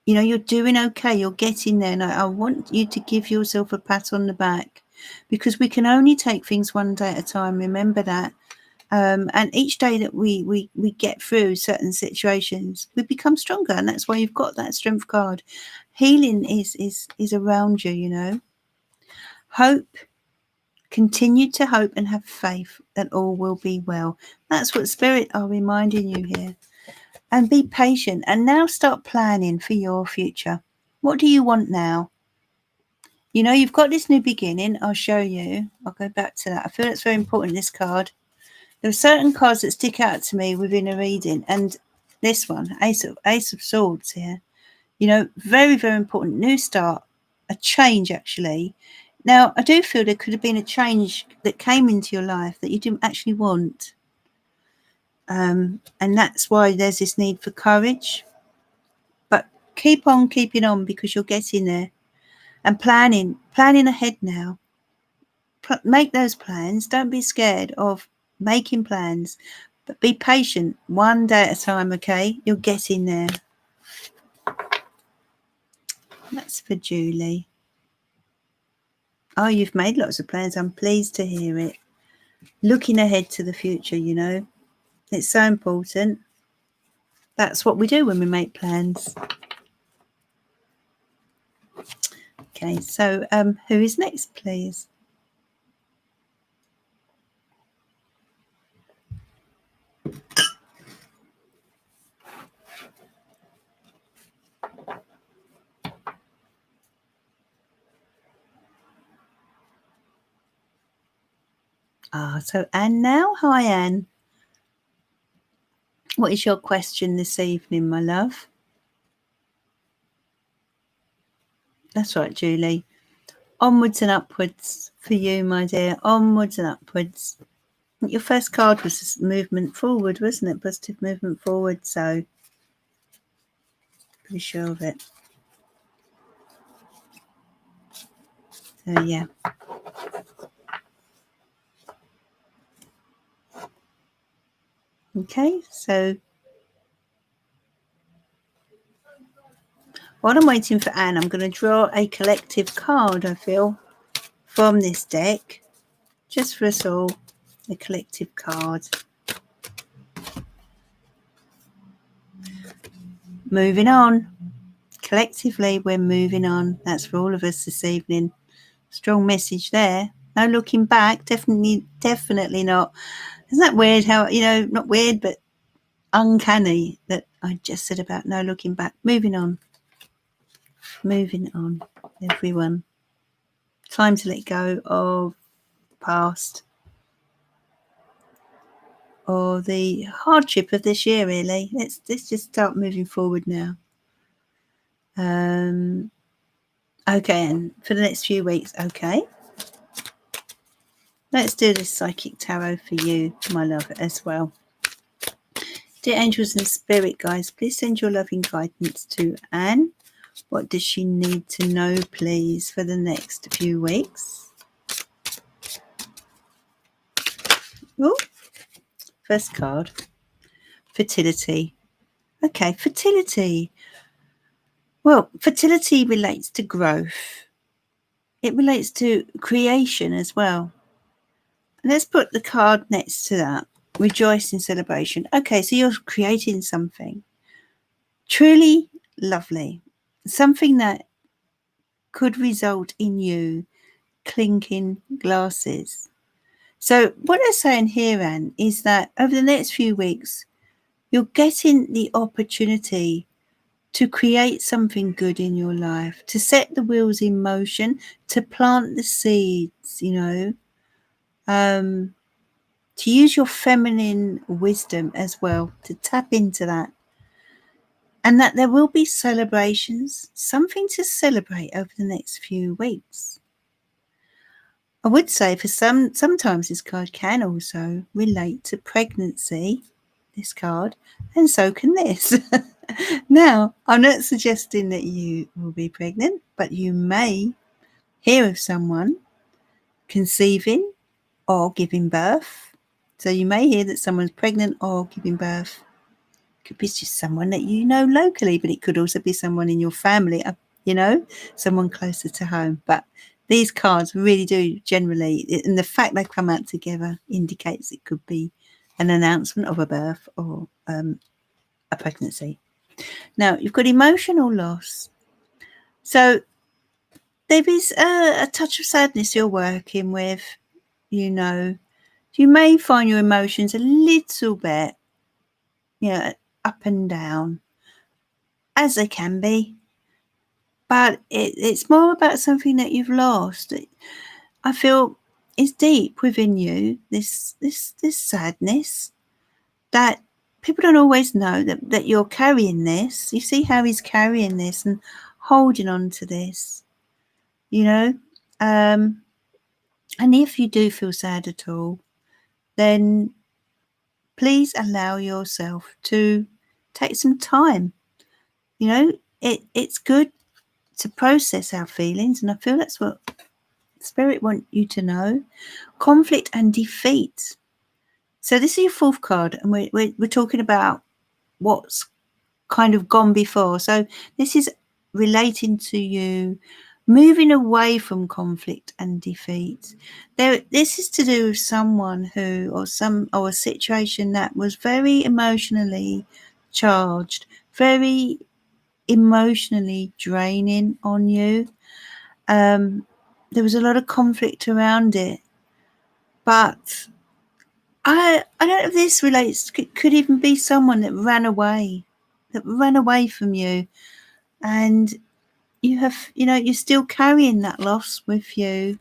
You know, you're doing okay. You're getting there. And I want you to give yourself a pat on the back, because we can only take things one day at a time. Remember that. And each day that we get through certain situations, we become stronger. And that's why you've got that strength card. Healing is around you, you know. Hope. Continue to hope and have faith that all will be well. That's what Spirit are reminding you here. And be patient, and now start planning for your future. What do you want now? You know, you've got this new beginning. I'll show you. I'll go back to that. I feel it's very important, this card. There are certain cards that stick out to me within a reading, and this one, Ace of Swords here. You know, very, very important. New start, a change actually. Now, I do feel there could have been a change that came into your life that you didn't actually want. And that's why there's this need for courage. But keep on keeping on, because you're getting there. And planning ahead now. Make those plans. Don't be scared of making plans, but be patient, one day at a time, okay? You're getting there. That's for Julie. Oh, you've made lots of plans. I'm pleased to hear it. Looking ahead to the future, you know. It's so important. That's what we do when we make plans. Okay, so who is next, please? So Anne now. Hi, Anne. What is your question this evening, my love? That's right, Julie. Onwards and upwards for you, my dear. Onwards and upwards. Your first card was movement forward, wasn't it? Positive movement forward. So, pretty sure of it. So, yeah. Okay, so while I'm waiting for Anne, I'm going to draw a collective card, I feel, from this deck. Just for us all, a collective card. moving on. Collectively, we're moving on. That's for all of us this evening. Strong message there. No looking back. Definitely not. Isn't that weird how, not weird, but uncanny that I just said about no looking back. Moving on, everyone. Time to let go of the past or the hardship of this year, really. Let's just start moving forward now. Okay, and for the next few weeks, okay. Let's do this psychic tarot for you, my love, as well. Dear angels and spirit guides, please send your loving guidance to Anne. What does she need to know, please, for the next few weeks? Oh, first card, fertility. Okay, fertility. Well, fertility relates to growth. It relates to creation as well. Let's put the card next to that. Rejoice in celebration. Okay, so you're creating something truly lovely. Something that could result in you clinking glasses. So what they're saying here, Anne, is that over the next few weeks, you're getting the opportunity to create something good in your life, to set the wheels in motion, to plant the seeds, to use your feminine wisdom as well, to tap into that. And that there will be celebrations, something to celebrate over the next few weeks. I would say for sometimes this card can also relate to pregnancy, this card, and so can this. Now, I'm not suggesting that you will be pregnant, but you may hear of someone conceiving or giving birth. So you may hear that someone's pregnant or giving birth. It could be just someone that you know locally, but it could also be someone in your family, someone closer to home. But these cards really do generally, and the fact they come out together indicates it could be an announcement of a birth or a pregnancy. Now, you've got emotional loss. So there is a touch of sadness you're working with, You may find your emotions a little bit, up and down, as they can be. But it's more about something that you've lost. I feel it's deep within you, this sadness that people don't always know that you're carrying this. You see how he's carrying this and holding on to this, and if you do feel sad at all, then please allow yourself to take some time. It's good to process our feelings, and I feel that's what Spirit want you to know. Conflict and defeat. So this is your fourth card, and we're talking about what's kind of gone before. So this is relating to you moving away from conflict and defeat. This is to do with someone or a situation that was very emotionally charged, very emotionally draining on you. There was a lot of conflict around it, but I don't know if this relates. Could even be someone that ran away from you, and you have, you're still carrying that loss with you.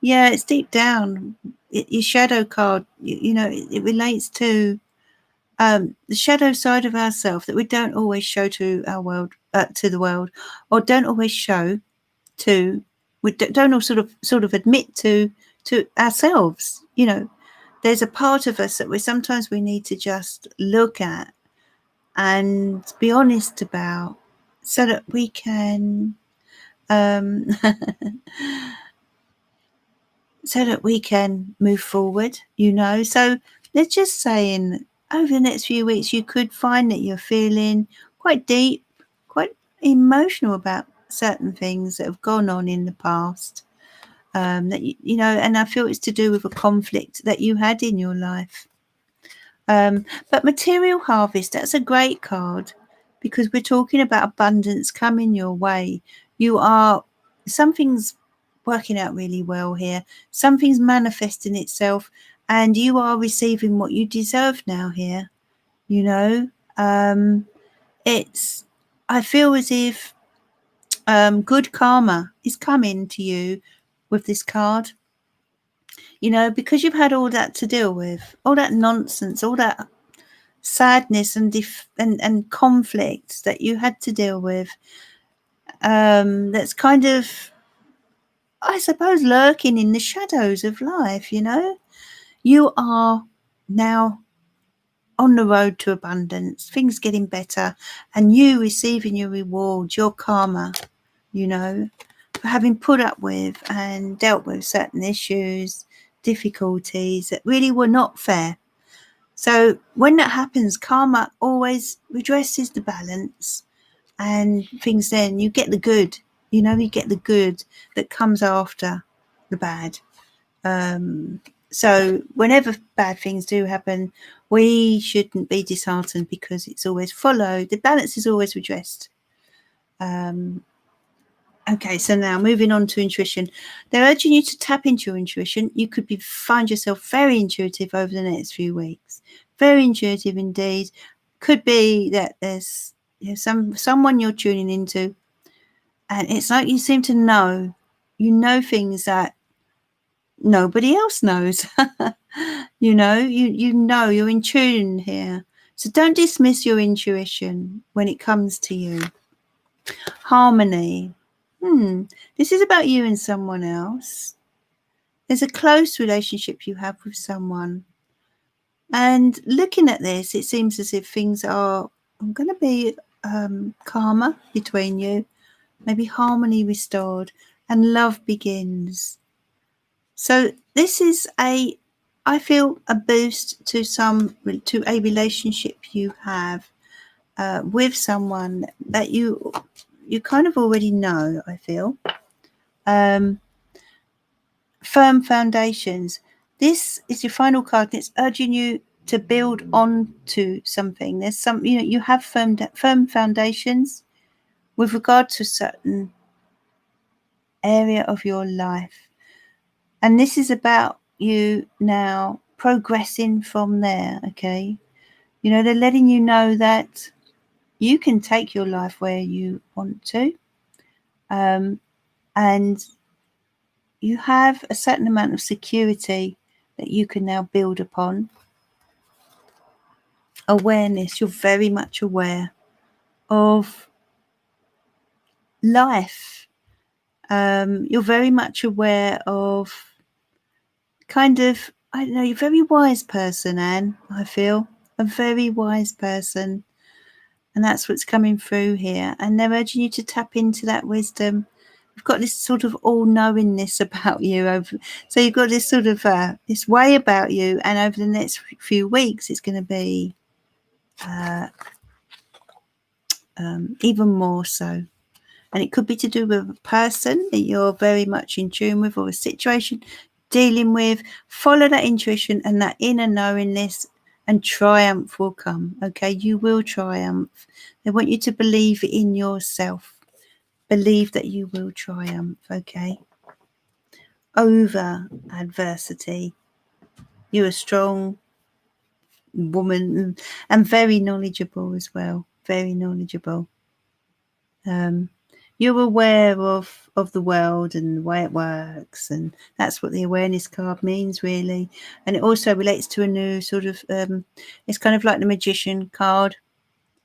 Yeah, it's deep down. Your shadow card, it relates to the shadow side of ourselves that we don't always show to our world, to the world, or don't always show to. We don't all sort of admit to ourselves. There's a part of us that we need to just look at and be honest about, so that we can move forward. So let's just say over the next few weeks you could find that you're feeling quite deep, quite emotional about certain things that have gone on in the past, that and I feel it's to do with a conflict that you had in your life. But material harvest, that's a great card. because we're talking about abundance coming your way. Something's working out really well here. Something's manifesting itself, and you are receiving what you deserve now here. You know, I feel as if good karma is coming to you with this card. You know, because you've had all that to deal with, all that nonsense, all that sadness and conflict that you had to deal with. That's kind of, I suppose, lurking in the shadows of life. You know, you are now on the road to abundance, things getting better, and you receiving your reward, your karma, you know, for having put up with and dealt with certain issues, difficulties that really were not fair. So when that happens, karma always redresses the balance and things, then you get the good, you know, you get the good that comes after the bad. So whenever bad things do happen, we shouldn't be disheartened because it's always followed. The balance is always redressed. Okay, so now moving on to intuition. They're urging you to tap into your intuition. You could find yourself very intuitive over the next few weeks. Very intuitive indeed. Could be that there's someone you're tuning into, and it's like you seem to know. You know things that nobody else knows. You know you're in tune here. So don't dismiss your intuition when it comes to you. Harmony. This is about you and someone else. There's a close relationship you have with someone. And looking at this, it seems as if things are going to be calmer between you, maybe harmony restored, and love begins. So this is I feel a boost to a relationship you have with someone that you kind of already know. I feel firm foundations. This is your final card, and it's urging you to build on to something. There's some, you have firm foundations with regard to a certain area of your life. And this is about you now progressing from there, okay? You know, they're letting you know that you can take your life where you want to. And you have a certain amount of security that you can now build upon. Awareness, you're very much aware of life. You're very much aware of kind of, I don't know, you're a very wise person, Anne, I feel. A very wise person. And that's what's coming through here. And they're urging you to tap into that wisdom. You've got this sort of all-knowingness about you. So you've got this sort of this way about you. And over the next few weeks, it's going to be even more so. And it could be to do with a person that you're very much in tune with, or a situation dealing with. Follow that intuition and that inner knowingness, and triumph will come. Okay, you will triumph. They want you to believe in yourself. Believe that you will triumph. Okay, over adversity. You're a strong woman and very knowledgeable as well. Very knowledgeable. You're aware of the world and the way it works, and that's what the awareness card means, really. And it also relates to a new sort of it's kind of like the magician card,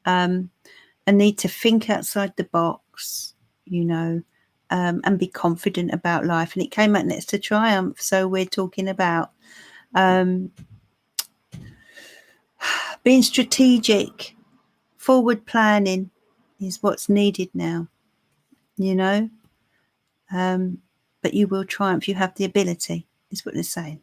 a need to think outside the box, you know, and be confident about life. And it came out next to triumph, so we're talking about being strategic. Forward planning is what's needed now, you know. But you will triumph. You have the ability, is what they're saying.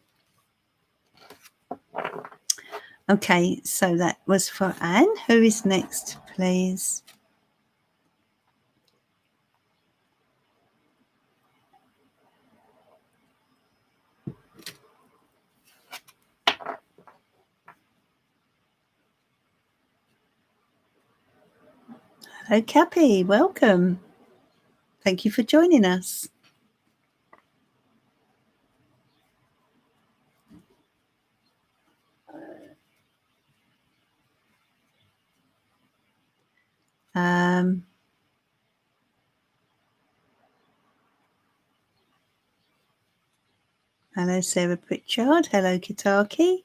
Okay, so that was for Anne. Who is next, please? Hello, Cappy. Welcome. Thank you for joining us. Hello, Sarah Pritchard. Hello, Kitaki.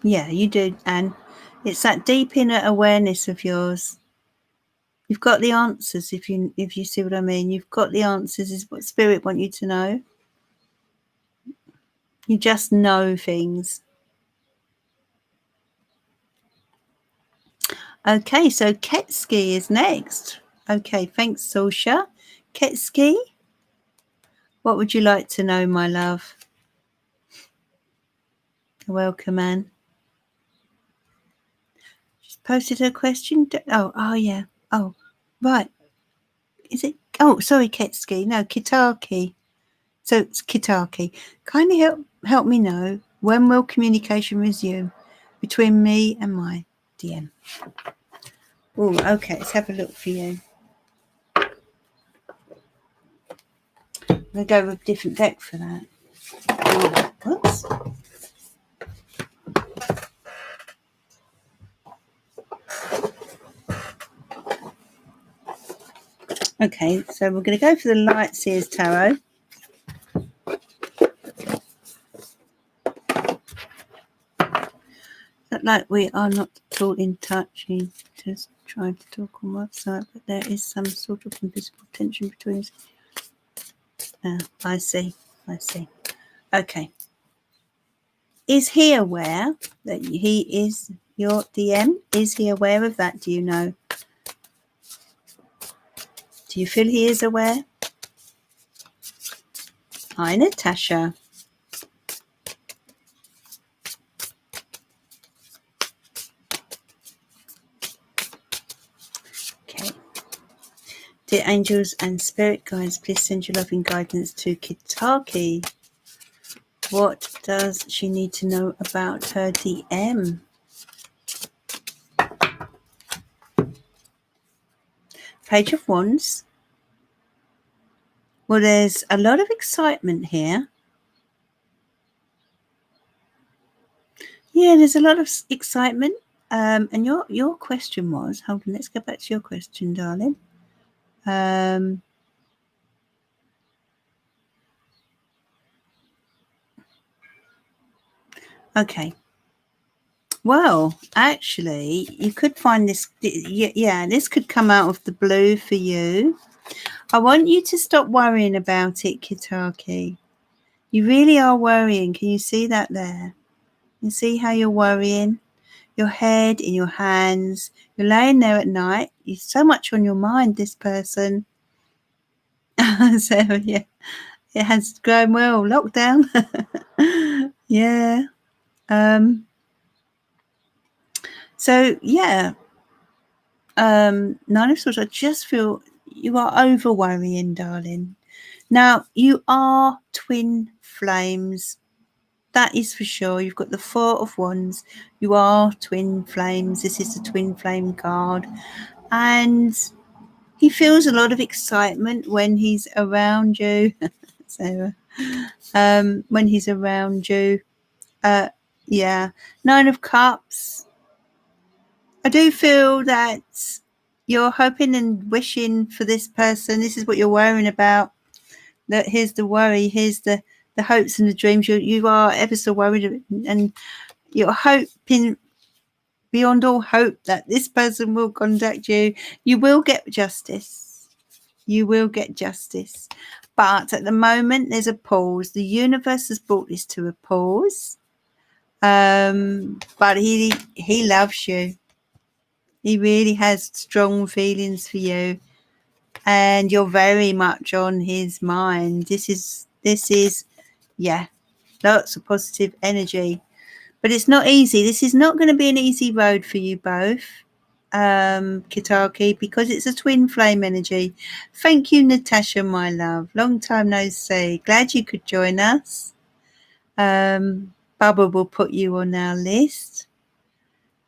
Yeah, you do, Anne. It's that deep inner awareness of yours. You've got the answers, if you see what I mean. You've got the answers, is what Spirit want you to know. You just know things. Okay, so Ketski is next. Okay, thanks, Sosha. Ketski, what would you like to know, my love? Welcome, Anne. She's posted her question. Oh, yeah. Oh, right. Is it? Oh, sorry, Ketski. No, Kitaki. So it's Kitaki. Kindly help me know, when will communication resume between me and my DM? Oh, okay. Let's have a look for you. I'm going to go with a different deck for that. Oops. Okay, so we're going to go for the Light Seers Tarot. Look like we are not at all in touch. He just tried to talk on website, but there is some sort of invisible tension between us. I see. Okay. Is he aware that he is your DM? Is he aware of that? Do you know? Do you feel he is aware? Hi, Natasha. Okay. Dear angels and spirit guides, please send your loving guidance to Kitaki. What does she need to know about her DM? Page of Wands. Well, there's a lot of excitement here. Yeah, there's a lot of excitement. And your question was, hold on, let's go back to your question, darling. Okay. Well, actually, you could find this. Yeah, this could come out of the blue for you. I want you to stop worrying about it, Kitaki. You really are worrying. Can you see that there? You see how you're worrying? Your head in your hands. You're laying there at night. You're so much on your mind, this person. So, yeah, it has grown well. Lockdown. Yeah. So, yeah. Nine of Swords, I just feel you are over worrying, darling. Now, you are twin flames. That is for sure. You've got the Four of Wands. You are twin flames. This is the twin flame card. And he feels a lot of excitement when he's around you. So, when he's around you. Yeah. Nine of Cups. I do feel that you're hoping and wishing for this person. This is what you're worrying about. That here's the worry. Here's the hopes and the dreams. You are ever so worried, and you're hoping beyond all hope that this person will contact you. You will get justice. You will get justice. But at the moment, there's a pause. The universe has brought this to a pause. But he loves you. He really has strong feelings for you, and you're very much on his mind. This is yeah, lots of positive energy, but it's not easy. This is not going to be an easy road for you both, Kitaki, because it's a twin flame energy. Thank you, Natasha, my love. Long time no see. Glad you could join us. Bubba will put you on our list.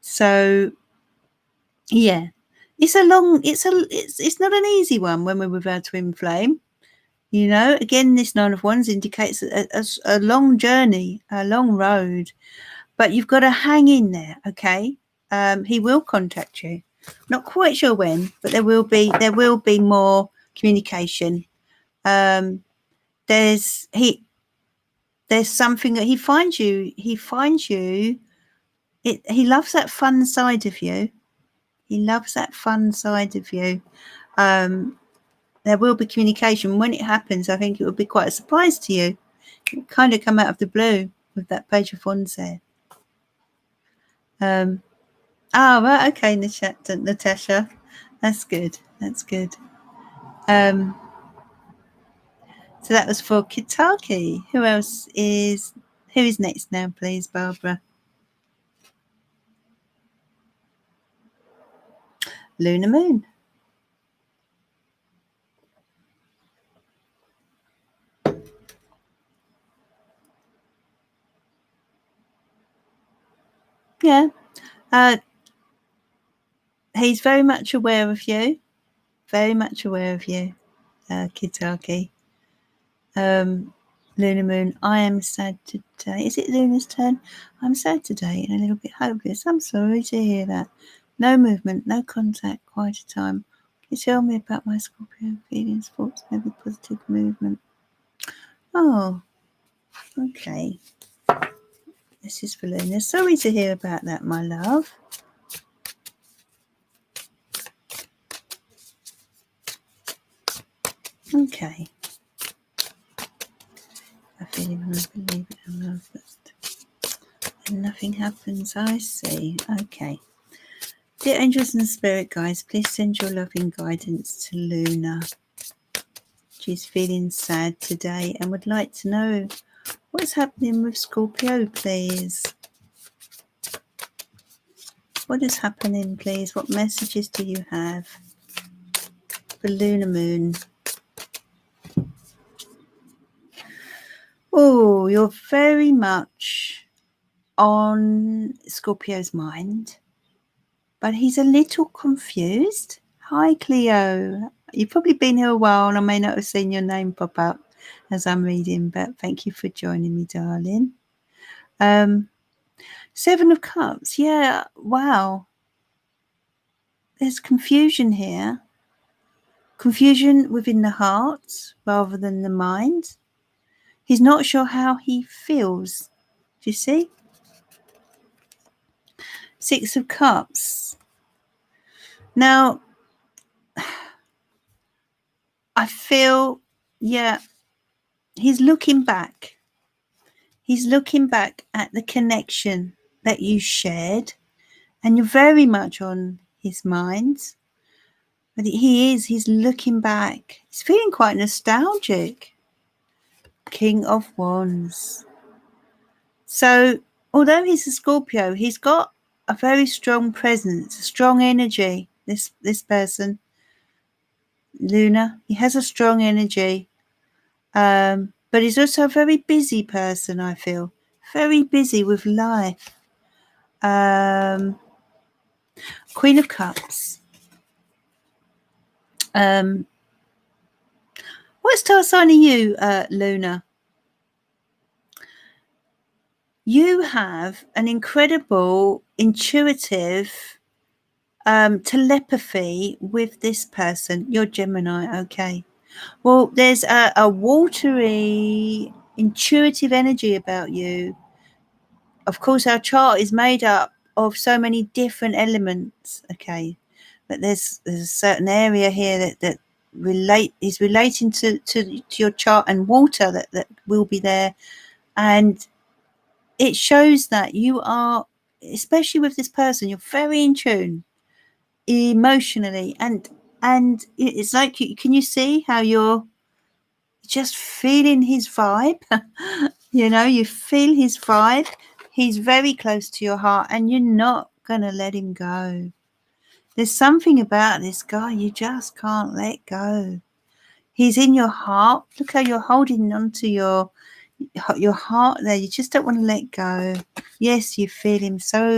So yeah, it's not an easy one when we're with our twin flame. You know, again, this Nine of Wands indicates a long journey, a long road, but you've got to hang in there. Okay. He will contact you. Not quite sure when, but there will be more communication. There's something that he finds you. He loves that fun side of you. He loves that fun side of you. There will be communication. When it happens, I think it will be quite a surprise to you. It will kind of come out of the blue with that Page of Wands there. Right, okay, Natasha. That's good. That's good. So that was for Kitaki. Who is next now, please, Barbara? Lunar Moon. Yeah. He's very much aware of you. Very much aware of you, Kitaki. Lunar Moon, I am sad today. Is it Luna's turn? I'm sad today and a little bit hopeless. I'm sorry to hear that. No movement, no contact, quiet time. Can you tell me about my Scorpio feelings, thoughts, maybe positive movement? Oh, okay. This is for Luna. Sorry to hear about that, my love. Okay. I feel it when I believe it and love it. And nothing happens, I see. Okay. Dear angels and spirit guides, please send your loving guidance to Luna. She's feeling sad today and would like to know what's happening with Scorpio, please. What is happening, please? What messages do you have for Lunar Moon? Oh, you're very much on Scorpio's mind, but he's a little confused. Hi, Cleo. You've probably been here a while and I may not have seen your name pop up as I'm reading, but thank you for joining me, darling. Seven of Cups. Yeah, wow. There's confusion here. Confusion within the heart rather than the mind. He's not sure how he feels. Do you see? Six of Cups. Now, I feel, yeah, he's looking back. He's looking back at the connection that you shared, and you're very much on his mind. But he's looking back. He's feeling quite nostalgic. King of Wands. So, although he's a Scorpio, he's got a very strong presence, a strong energy. This person, Luna, he has a strong energy. But he's also a very busy person, I feel. Very busy with life. Queen of Cups. What star sign are you, Luna? You have an incredible, intuitive telepathy with this person. You're Gemini, okay. Well, there's a watery, intuitive energy about you. Of course, our chart is made up of so many different elements, okay. But there's a certain area here that is relating to your chart and water that will be there. And it shows that you are, especially with this person, you're very in tune emotionally, and it's like can you see how you're just feeling his vibe? You feel his vibe. He's very close to your heart and you're not gonna let him go. There's something about this guy you just can't let go. He's in your heart. Look how you're holding on to your your heart there. You just don't want to let go. Yes, you feel him so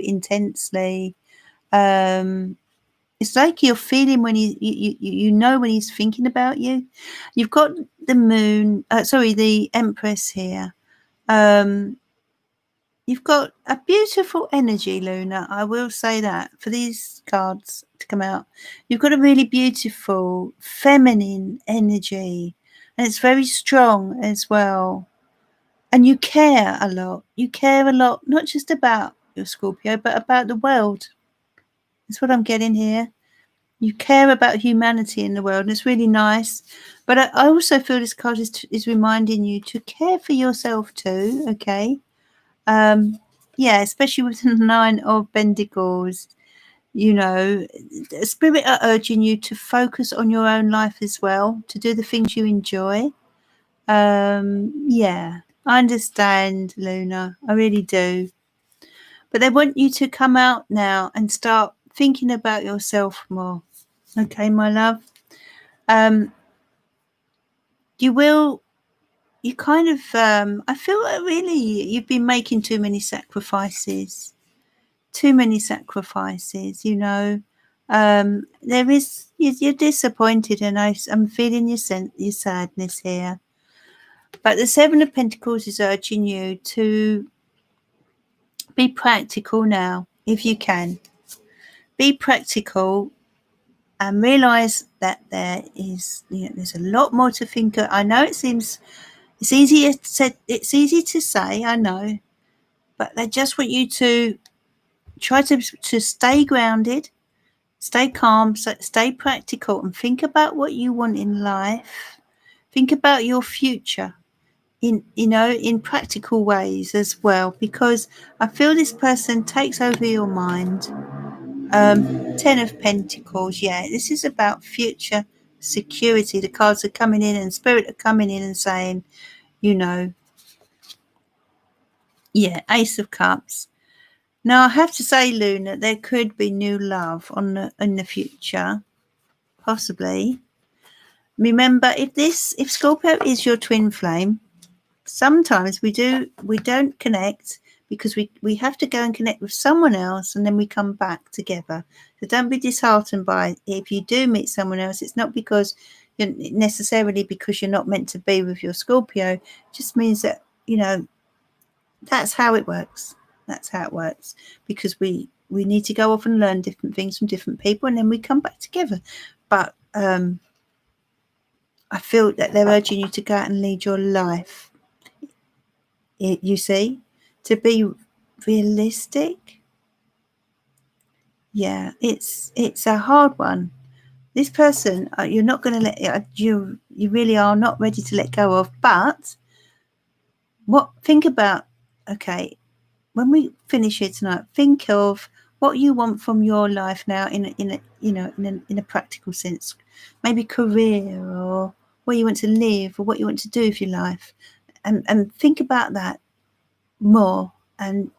intensely. It's like you're feeling when you know when he's thinking about you. You've got the moon, the Empress here. You've got a beautiful energy, Luna. I will say that for these cards to come out. You've got a really beautiful feminine energy, and it's very strong as well. And you care a lot. You care a lot, not just about your Scorpio, but about the world. That's what I'm getting here. You care about humanity in the world, and it's really nice. But I also feel this card is reminding you to care for yourself too, okay? Yeah, especially with the Nine of Pentacles. You know, Spirit are urging you to focus on your own life as well, to do the things you enjoy. Yeah, I understand, Luna. I really do. But they want you to come out now and start thinking about yourself more. Okay, my love. You kind of, I feel like really you've been making too many sacrifices. Too many sacrifices, you know. You're disappointed, and I'm feeling your sadness here. But the Seven of Pentacles is urging you to be practical now, if you can. Be practical and realize that there's a lot more to think of. I know it's easy to say, I know, but they just want you to try to stay grounded, stay calm, stay practical, and think about what you want in life. Think about your future in practical ways as well, because I feel this person takes over your mind. Ten of Pentacles, yeah, this is about future security. The cards are coming in and Spirit are coming in and saying, yeah, Ace of Cups. Now I have to say, Luna, there could be new love in the future, possibly. Remember, if Scorpio is your twin flame, sometimes we don't connect because we have to go and connect with someone else, and then we come back together. So don't be disheartened by if you do meet someone else. It's not because you're necessarily because you're not meant to be with your Scorpio. It just means that that's how it works. That's how it works, because we need to go off and learn different things from different people, and then we come back together. But I feel that they're urging you to go out and lead your life. You see, to be realistic. Yeah, it's a hard one. This person, you're not going to you really are not ready to let go of. But think about, okay, when we finish here tonight, think of what you want from your life now in a practical sense, maybe career, or where you want to live, or what you want to do with your life, and think about that more, and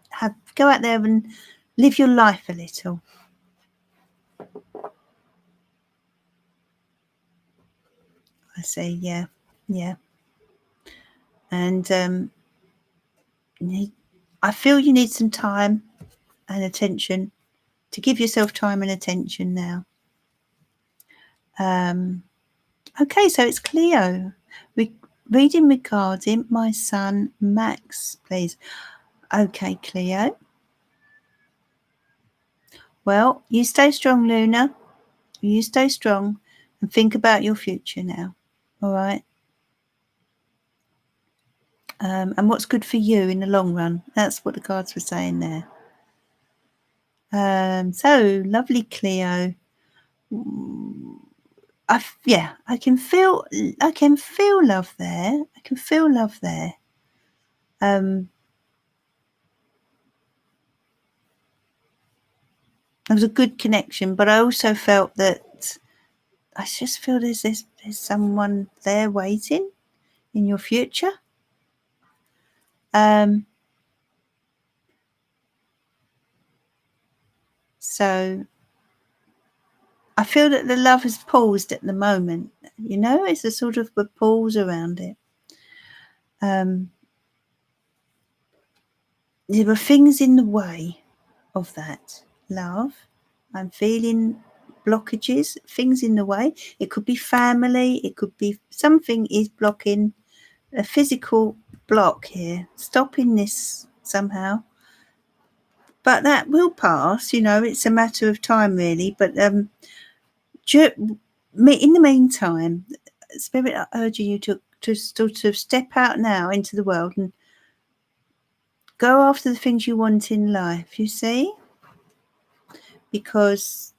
go out there and live your life a little. I say, yeah. And I feel you need some time and attention, to give yourself time and attention now. Okay, so it's Cleo. Reading regarding my son Max, please. Okay, Cleo. Well, you stay strong, Luna. You stay strong and think about your future now. All right. And what's good for you in the long run. That's what the cards were saying there. So lovely, Cleo. I can feel love there. I can feel love there. There was a good connection, but I also felt that I just feel there's someone there waiting in your future. So I feel that the love has paused at the moment. It's a sort of a pause around it. there were things in the way of that, love. I'm feeling blockages, things in the way. It could be family, it could be something is blocking, a physical block here, stopping this somehow. But that will pass, it's a matter of time really. But in the meantime, Spirit urging you to sort of step out now into the world and go after the things you want in life, you see? Because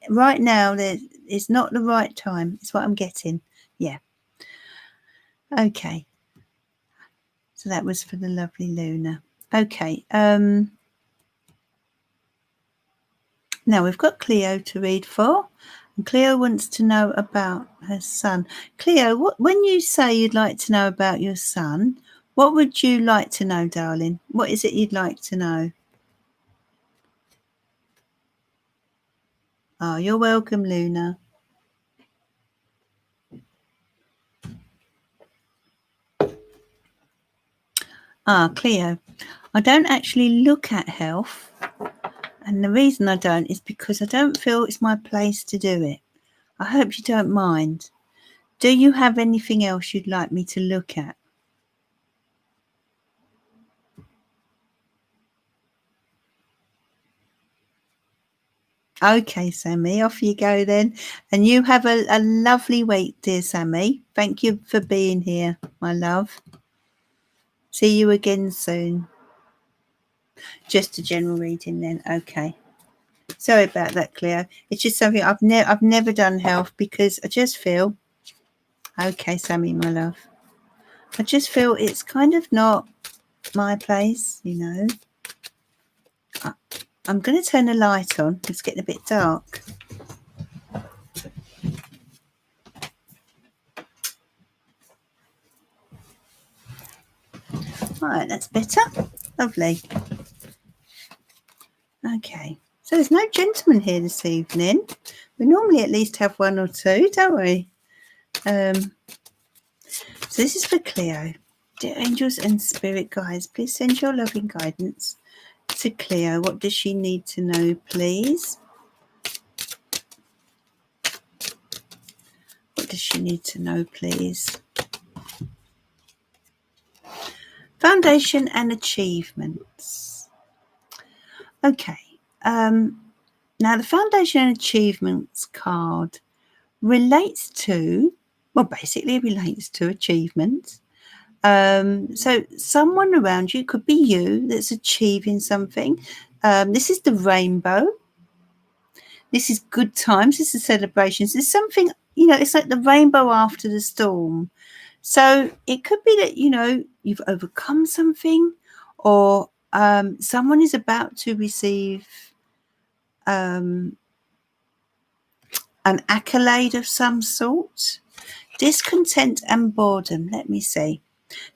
right now it's not the right time. It's what I'm getting. Yeah. Okay. So that was for the lovely Luna. Okay. Now we've got Cleo to read for. And Cleo wants to know about her son. Cleo, when you say you'd like to know about your son, what would you like to know, darling? What is it you'd like to know? Oh, you're welcome, Luna. Cleo, I don't actually look at health. And the reason I don't is because I don't feel it's my place to do it. I hope you don't mind. Do you have anything else you'd like me to look at? Okay, Sammy, off you go then. And you have a lovely week, dear Sammy. Thank you for being here, my love. See you again soon. Just a general reading then. Okay. Sorry about that, Cleo. It's just something I've never done health because I just feel, okay, Sammy, my love. I just feel it's kind of not my place, I'm going to turn the light on. It's getting a bit dark. Right, that's better. Lovely. Okay, so there's no gentleman here this evening. We normally at least have one or two, don't we? So this is for Cleo. Dear angels and spirit guides, please send your loving guidance to Cleo. What does she need to know, please? What does she need to know, please? Foundation and achievements. Okay. Now the foundation and achievements card relates to, basically relates to achievements. So someone around you, could be you, that's achieving something. This is the rainbow. This is good times. This is celebrations. There's something, it's like the rainbow after the storm. So it could be that, you've overcome something, or someone is about to receive an accolade of some sort. Discontent and boredom. Let me see.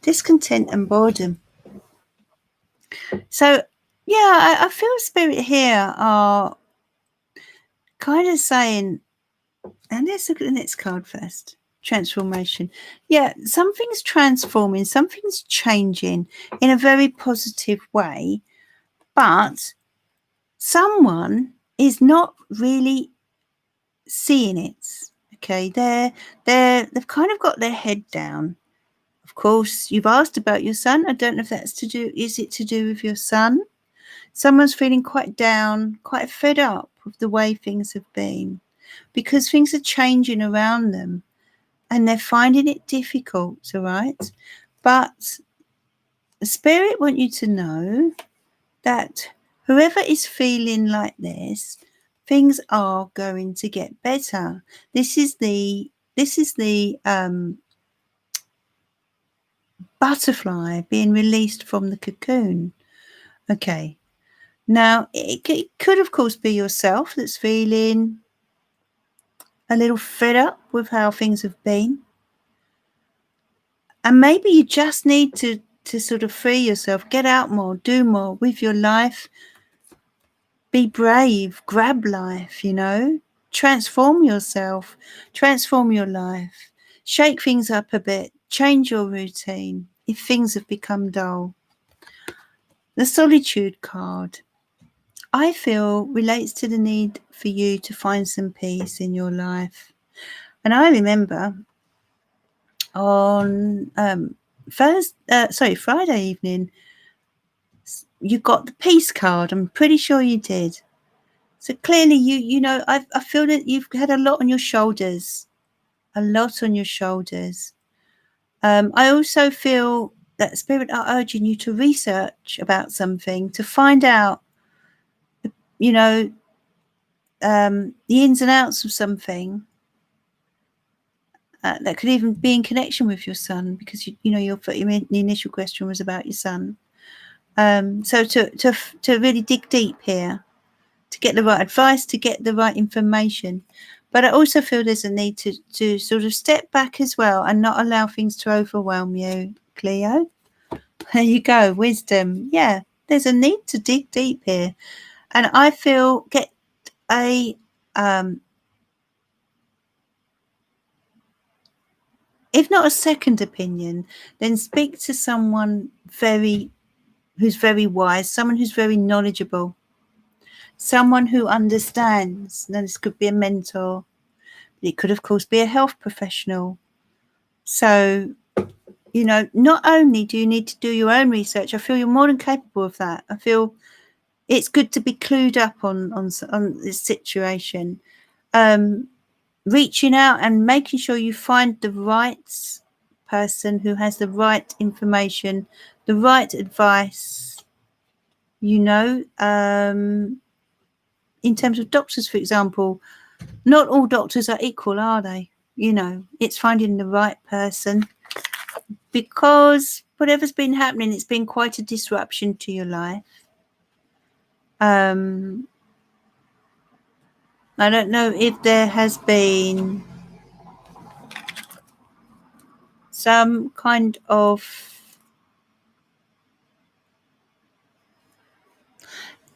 Discontent and boredom. So, yeah, I feel spirit here are kind of saying, and let's look at the next card first. Transformation. Yeah, something's transforming, something's changing in a very positive way, but someone is not really seeing it. Okay, they've kind of got their head down. Of course, you've asked about your son. I don't know if that's is it to do with your son? Someone's feeling quite down, quite fed up with the way things have been, because things are changing around them and they're finding it difficult, all right? But the spirit want you to know that whoever is feeling like this, things are going to get better. This is the butterfly being released from the cocoon. Okay. Now, it could, of course, be yourself that's feeling a little fed up with how things have been. And maybe you just need to sort of free yourself, get out more, do more with your life. Be brave, grab life, transform yourself, transform your life, shake things up a bit, Change your routine if things have become dull. The solitude card, I feel, relates to the need for you to find some peace in your life. And I remember on Friday evening, you got the peace card. I'm pretty sure you did. So clearly, you know, I feel that you've had a lot on your shoulders. A lot on your shoulders. I also feel that Spirit are urging you to research about something, to find out, you know, the ins and outs of something that could even be in connection with your son, because the initial question was about your son. So to really dig deep here, to get the right advice, to get the right information. But I also feel there's a need to sort of step back as well and not allow things to overwhelm you, Cleo. There you go, wisdom. Yeah, there's a need to dig deep here. And I feel get a if not a second opinion, then speak to someone who's very wise, someone who's very knowledgeable, someone who understands. Now, this could be a mentor. It could, of course, be a health professional. So, you know, not only do you need to do your own research, I feel you're more than capable of that. I feel it's good to be clued up on this situation. Reaching out and making sure you find the right person who has the right information, the right advice, you know. In terms of doctors, for example, not all doctors are equal, are they? You know, it's finding the right person, because whatever's been happening, it's been quite a disruption to your life. I don't know if there has been some kind of,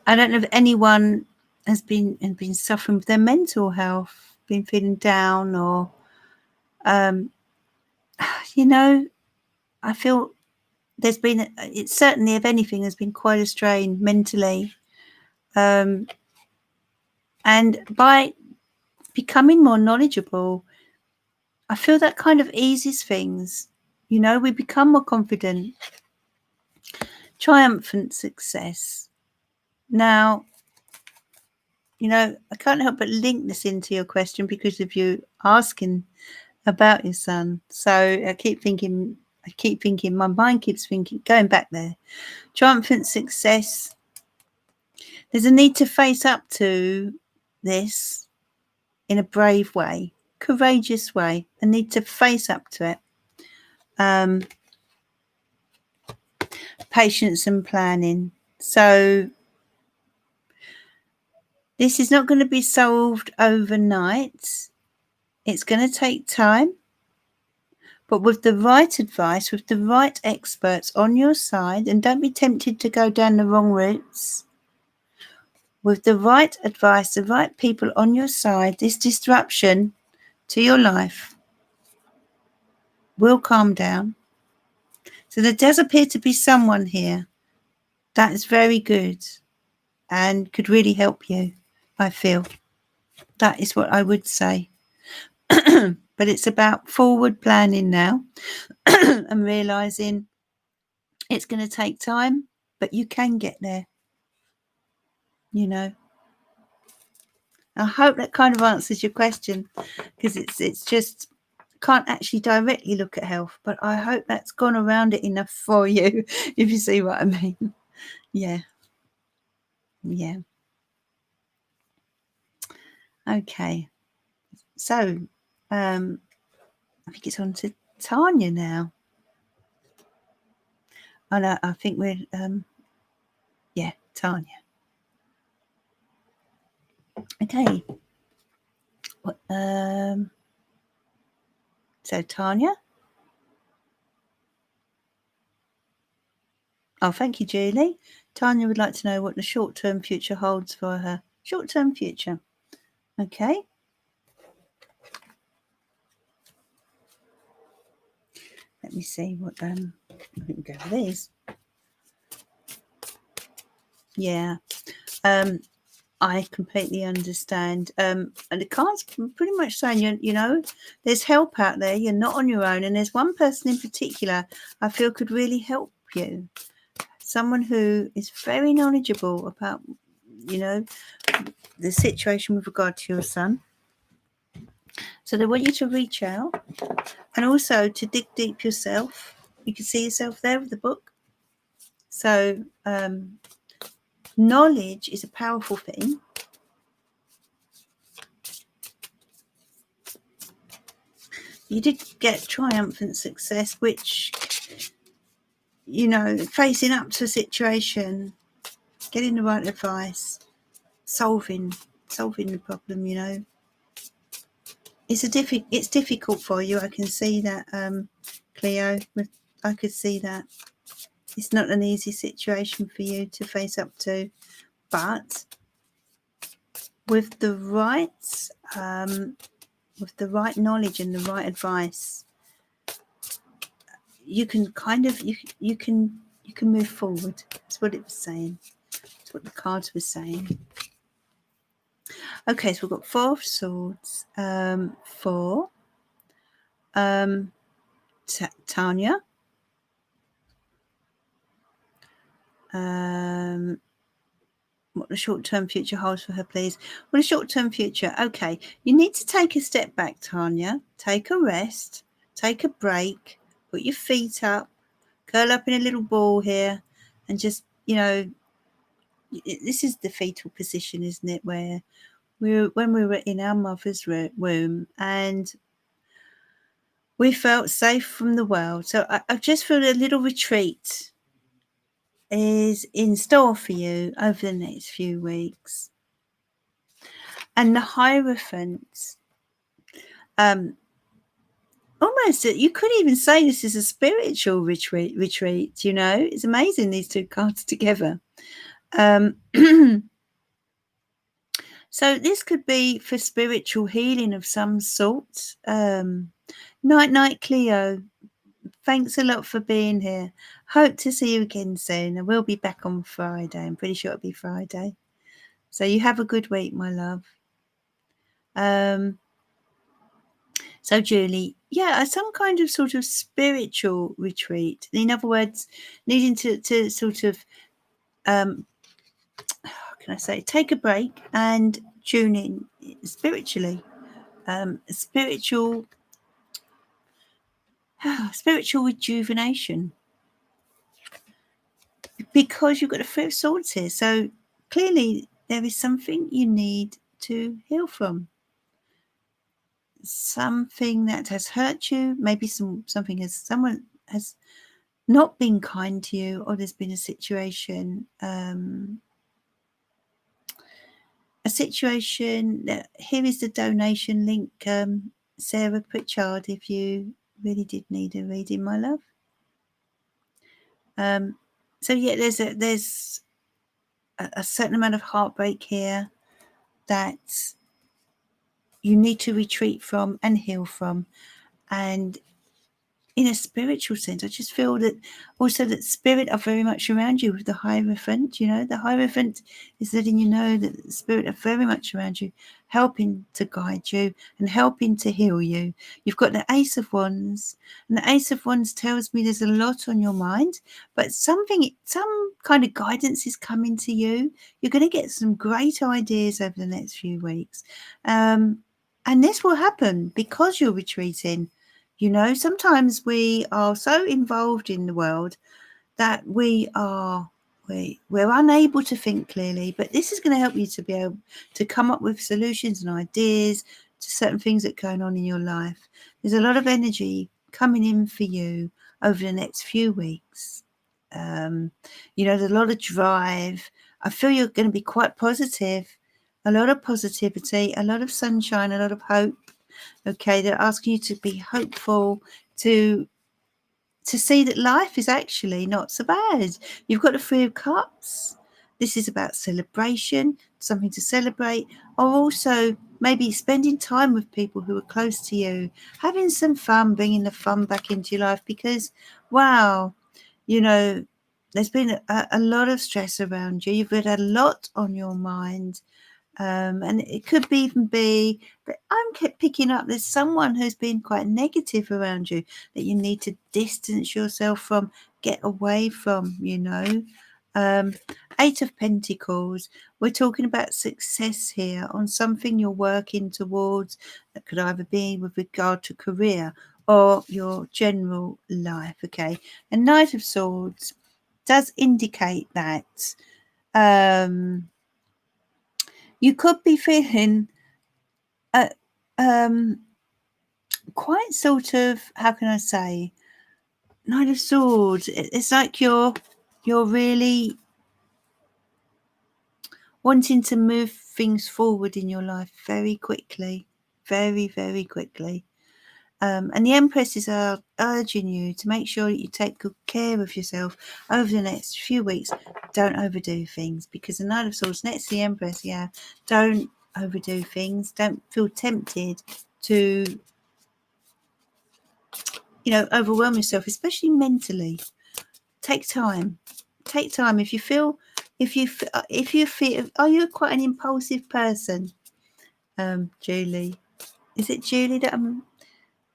I don't know if anyone has been suffering with their mental health, been feeling down, or you know, I feel there's been, it's certainly, if anything, there's been quite a strain mentally, and by becoming more knowledgeable, I feel that kind of eases things. You know, we become more confident. Triumphant success. Now, you know, I can't help but link this into your question because of you asking about your son. So I keep thinking, my mind keeps thinking, going back there. Triumphant success. There's a need to face up to this in a brave way, courageous way, a need to face up to it. Patience and planning. So this is not going to be solved overnight. It's going to take time. But with the right advice, with the right experts on your side, and don't be tempted to go down the wrong routes. With the right advice, the right people on your side, this disruption to your life will calm down. So there does appear to be someone here that is very good and could really help you, I feel. That is what I would say. But it's about forward planning now and realising it's going to take time, but you can get there, you know. I hope that kind of answers your question, because it's just, can't actually directly look at health, but I hope that's gone around it enough for you, if you see what I mean. Yeah. Okay. So, I think it's on to Tanya now. Oh no, I think we're Tanya. Okay. So Tanya. Oh, thank you, Julie. Tanya would like to know what the short-term future holds for her. Short-term future. Okay. let me see what I can go with these. Yeah. I completely understand. And the cards pretty much saying, you know, there's help out there. You're not on your own. And there's one person in particular I feel could really help you. Someone who is very knowledgeable about, you know, the situation with regard to your son. So they want you to reach out and also to dig deep yourself. You can see yourself there with the book. So knowledge is a powerful thing. You did get triumphant success, which, you know, facing up to a situation, getting the right advice, solving the problem, you know. It's difficult for you. I can see that, Cleo. I could see that. It's not an easy situation for you to face up to, but with the right knowledge and the right advice, you can kind of you can move forward. That's what it was saying. That's what the cards were saying. Okay, so we've got 4 of Swords for Tanya. What the short-term future holds for her, please. What a short-term future. Okay, you need to take a step back, Tanya. Take a rest. Take a break. Put your feet up. Curl up in a little ball here, and just, you know, this is the fetal position, isn't it? Where when we were in our mother's womb and we felt safe from the world. So I just feel a little retreat is in store for you over the next few weeks. And the Hierophant, almost, you could even say this is a spiritual retreat, you know. It's amazing, these 2 cards together. So this could be for spiritual healing of some sort. Night, Cleo. Thanks a lot for being here. Hope to see you again soon. I will be back on Friday. I'm pretty sure it'll be Friday. So you have a good week, my love. So Julie, yeah, some kind of sort of spiritual retreat. In other words, needing to sort of, how can I say, take a break and tune in spiritually. Spiritual rejuvenation. Because you've got a 3 of Swords here. So clearly there is something you need to heal from. Something that has hurt you. Maybe someone has not been kind to you, or there's been a situation that here is the donation link, Sarah Pritchard, if you really did need a reading, my love. So yeah, there's a certain amount of heartbreak here that you need to retreat from and heal from. And in a spiritual sense, I just feel that also that spirit are very much around you with the Hierophant. You know, the Hierophant is letting you know that the spirit are very much around you, helping to guide you and helping to heal you. You've got the Ace of Wands, and the Ace of Wands tells me there's a lot on your mind, but some kind of guidance is coming to you. You're going to get some great ideas over the next few weeks. And this will happen because you're retreating. You know, sometimes we are so involved in the world that we're unable to think clearly, but this is going to help you to be able to come up with solutions and ideas to certain things that are going on in your life. There's a lot of energy coming in for you over the next few weeks. You know, there's a lot of drive. I feel you're going to be quite positive, a lot of positivity, a lot of sunshine, a lot of hope. Okay, they're asking you to be hopeful, to see that life is actually not so bad. You've got the 3 of Cups. This is about celebration, something to celebrate, or also maybe spending time with people who are close to you, having some fun, bringing the fun back into your life, because, wow, you know, there's been a lot of stress around you. You've had a lot on your mind. And it could even be that I'm kept picking up there's someone who's been quite negative around you that you need to distance yourself from, get away from, Eight of Pentacles, we're talking about success here on something you're working towards. That could either be with regard to career or your general life, okay? And Knight of Swords does indicate that you could be feeling quite sort of, how can I say, Knight of Swords. It's like you're really wanting to move things forward in your life very quickly, very, very quickly. And the Empresses are urging you to make sure that you take good care of yourself over the next few weeks. Don't overdo things, because the Knight of Swords next to the Empress, don't overdo things. Don't feel tempted to, overwhelm yourself, especially mentally. Take time. If you feel, are you quite an impulsive person? Julie, is it Julie that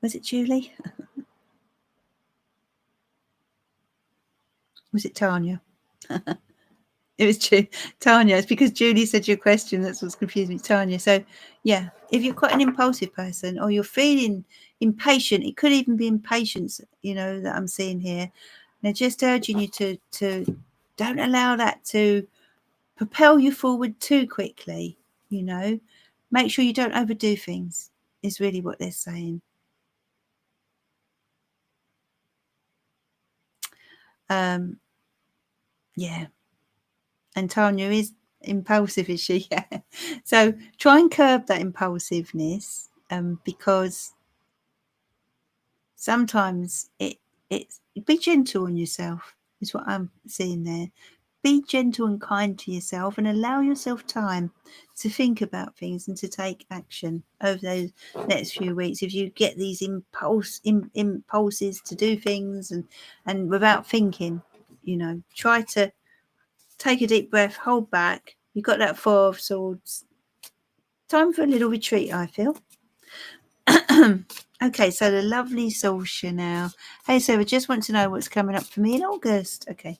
was it Julie? Was it Tanya? It was Tanya. It's because Julie said your question. That's what's confused me. Tanya. So, yeah, if you're quite an impulsive person or you're feeling impatient, it could even be impatience, that I'm seeing here. They're just urging you to don't allow that to propel you forward too quickly, Make sure you don't overdo things is really what they're saying. Yeah. And Tanya is impulsive, is she? Yeah. So try and curb that impulsiveness, because sometimes it's be gentle on yourself is what I'm seeing there. Be gentle and kind to yourself and allow yourself time to think about things and to take action over those next few weeks. If you get these impulses to do things and without thinking, try to take a deep breath, hold back. You've got that Four of Swords. Time for a little retreat, I feel. Okay, so the lovely Soulsha now. Hey, Sarah, just want to know what's coming up for me in August. Okay.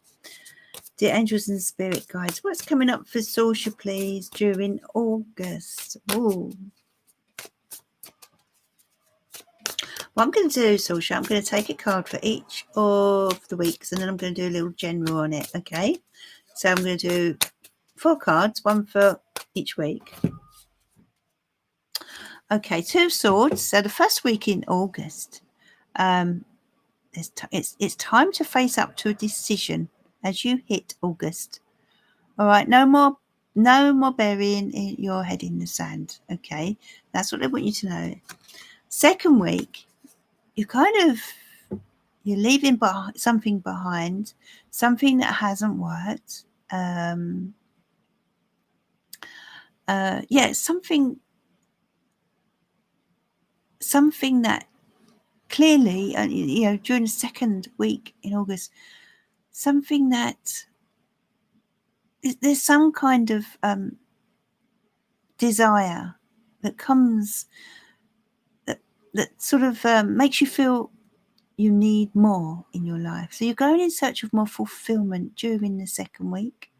Dear angels and spirit guides, what's coming up for Soulsha, please, during August? Ooh. What I'm going to do, Soulsha, I'm going to take a card for each of the weeks and then I'm going to do a little general on it, okay? So I'm going to do 4 cards, one for each week. Okay, Two of Swords. So the first week in August, it's time to face up to a decision as you hit August. All right, no more burying your head in the sand. Okay, that's what I want you to know. Second week, you're leaving something behind, something that hasn't worked. Something that clearly, during the second week in August, something that there's some kind of desire that comes that sort of makes you feel you need more in your life. So you're going in search of more fulfillment during the second week.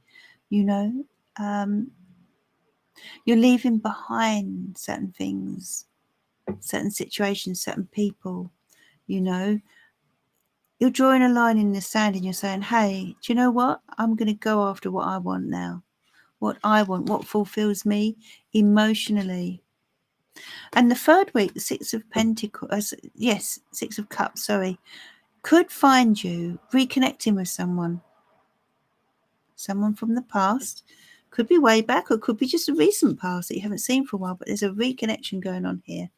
You're leaving behind certain things, certain situations, certain people. You're drawing a line in the sand and you're saying, hey, do you know what? I'm going to go after what I want now. What I want, what fulfills me emotionally. And the third week, the Six of Pentacles, Six of Cups, could find you reconnecting with someone from the past. Could be way back or could be just a recent past that you haven't seen for a while, but there's a reconnection going on here.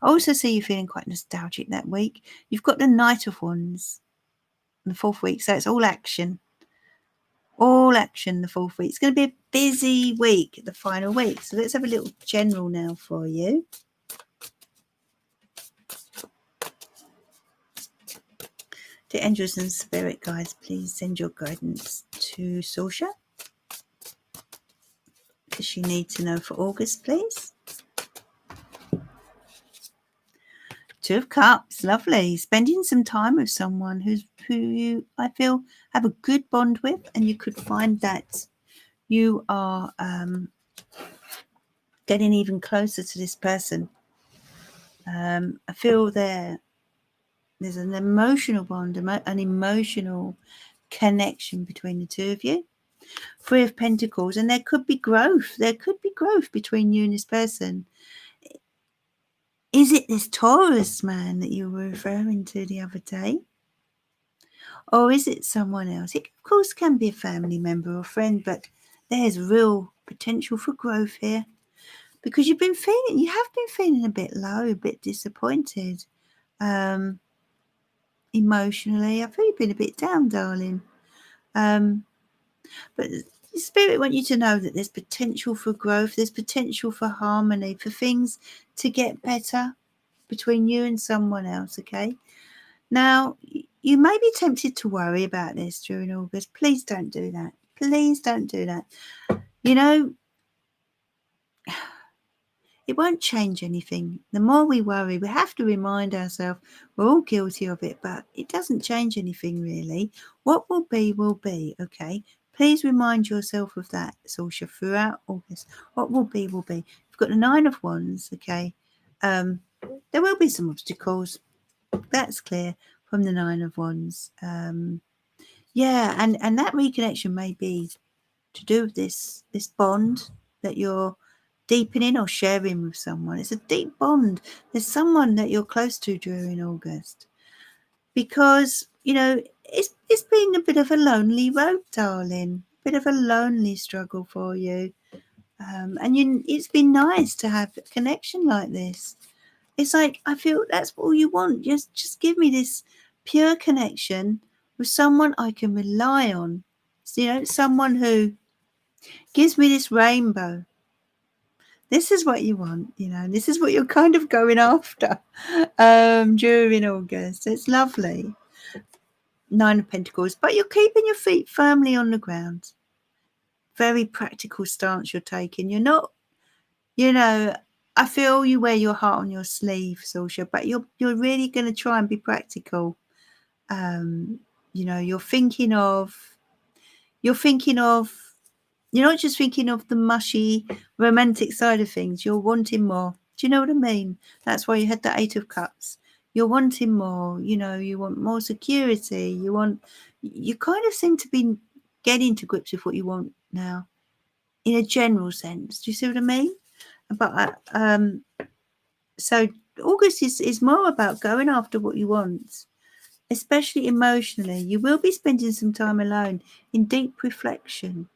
I also see you feeling quite nostalgic that week. You've got the Knight of Wands in the 4th week, so it's all action, all action the fourth week. It's going to be a busy week, the final week. So let's have a little general now for you. The angels and spirit guides, please send your guidance to Sorsha, because she needs to know for August, please. Two of Cups, lovely. Spending some time with someone who you, I feel, have a good bond with, and you could find that you are getting even closer to this person. I feel there's an emotional bond, an emotional connection between the two of you. Three of Pentacles, and there could be growth. There could be growth between you and this person. Is it this Taurus man that you were referring to the other day? Or is it someone else? It, of course, can be a family member or friend, but there's real potential for growth here. Because you have been feeling a bit low, a bit disappointed. Emotionally, I feel you've been a bit down, darling. But the spirit want you to know that there's potential for growth, there's potential for harmony, for things to get better between you and someone else, okay? Now, you may be tempted to worry about this during August. Please don't do that. Please don't do that. You know, it won't change anything. The more we worry, we have to remind ourselves we're all guilty of it, but it doesn't change anything really. What will be, okay? Please remind yourself of that, Sorsha, throughout August. What will be, will be. You've got the Nine of Wands, okay? There will be some obstacles. That's clear from the Nine of Wands. Yeah, and that reconnection may be to do with this bond that you're deepening or sharing with someone. It's a deep bond. There's someone that you're close to during August, because you know it's been a bit of a lonely road, darling. A bit of a lonely struggle for you, and it's been nice to have a connection like this. It's like I feel that's all you want. Just give me this pure connection with someone I can rely on. So, you know, someone who gives me this rainbow. This is what you want, you know, this is what you're kind of going after during August. It's lovely. Nine of Pentacles, but you're keeping your feet firmly on the ground. Very practical stance you're taking. You're not, you know, I feel you wear your heart on your sleeve, Sorsha, but you're really going to try and be practical. You know, you're not just thinking of the mushy romantic side of things. You're wanting more. Do you know what I mean? That's why you had the Eight of Cups. You're wanting more. You know, you want more security. You kind of seem to be getting to grips with what you want now, in a general sense. Do you see what I mean? But so August is more about going after what you want, especially emotionally. You will be spending some time alone in deep reflection.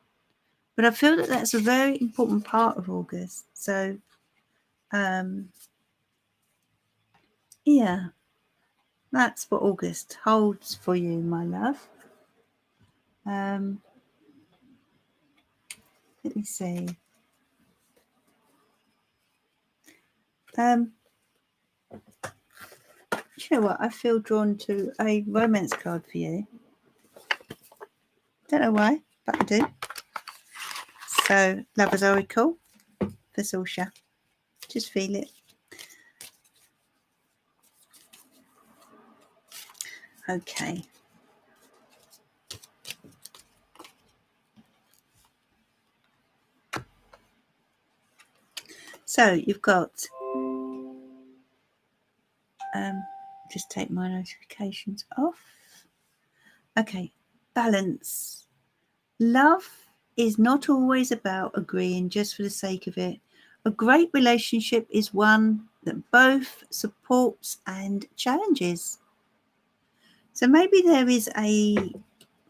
But I feel that that's a very important part of August. So, yeah, that's what August holds for you, my love. Let me see. You know what? I feel drawn to a romance card for you. Don't know why, but I do. So, Lover's Oracle for Sorsha. Just feel it. Okay. So, you've got... just take my notifications off. Okay. Balance. Love is not always about agreeing just for the sake of it. A great relationship is one that both supports and challenges. So maybe there is a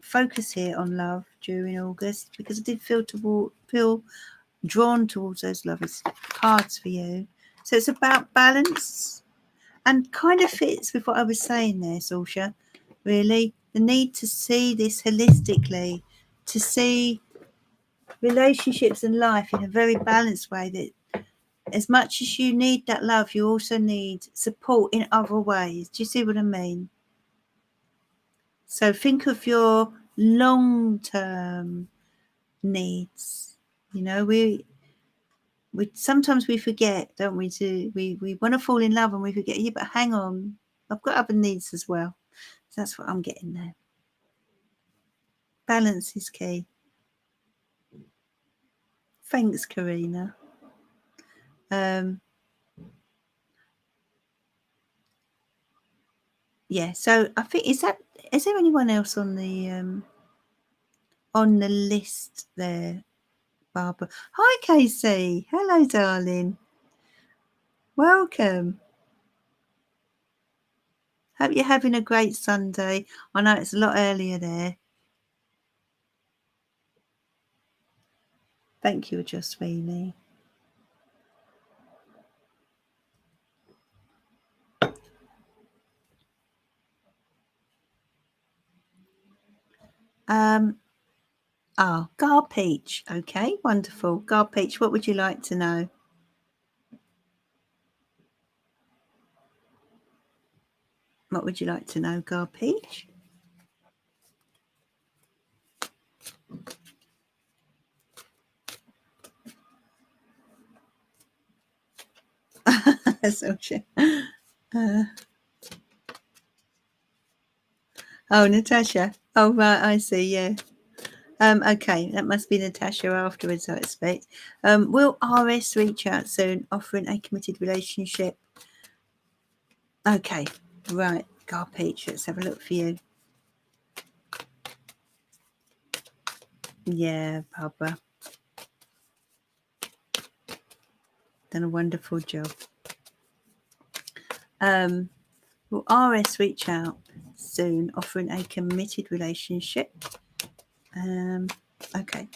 focus here on love during August, because I did feel drawn towards those lovers cards for you. So it's about balance, and kind of fits with what I was saying there, Sorsha. Really, the need to see this holistically, to see relationships and life in a very balanced way, that as much as you need that love, you also need support in other ways. Do you see what I mean? So think of your long-term needs. You know, we sometimes we forget, don't we? We want to fall in love and we forget, yeah, but hang on, I've got other needs as well. So that's what I'm getting there. Balance is key. Thanks, Karina. Yeah, so I think is there anyone else on the list there, Barbara? Hi, Casey. Hello, darling. Welcome. Hope you're having a great Sunday. I know it's a lot earlier there. Thank you, Josephine. Gar Peach. Okay, wonderful. Gar Peach, what would you like to know? What would you like to know, Gar Peach? Natasha. Oh, right, I see, yeah. Okay, that must be Natasha afterwards, I expect. Will RS reach out soon, offering a committed relationship? Okay, right, Gar Peach, let's have a look for you. Yeah, Barbara. Done a wonderful job. Will RS reach out soon, offering a committed relationship? Okay.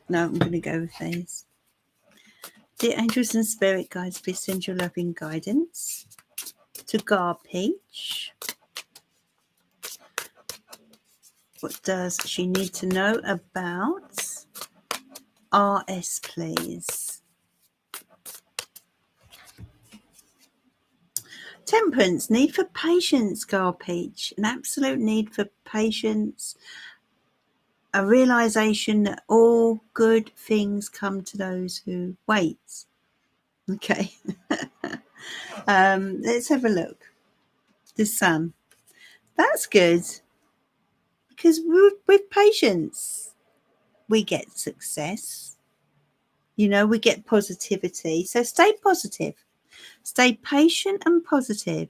No, I'm going to go with these. Dear angels and spirit guides, please send your loving guidance to Gar Peach. What does she need to know about RS, please? Temperance, need for patience, Gar Peach. An absolute need for patience. A realization that all good things come to those who wait. Okay. Let's have a look. The Sun. That's good. Because with patience, we get success. You know, we get positivity. So stay positive. Stay patient and positive.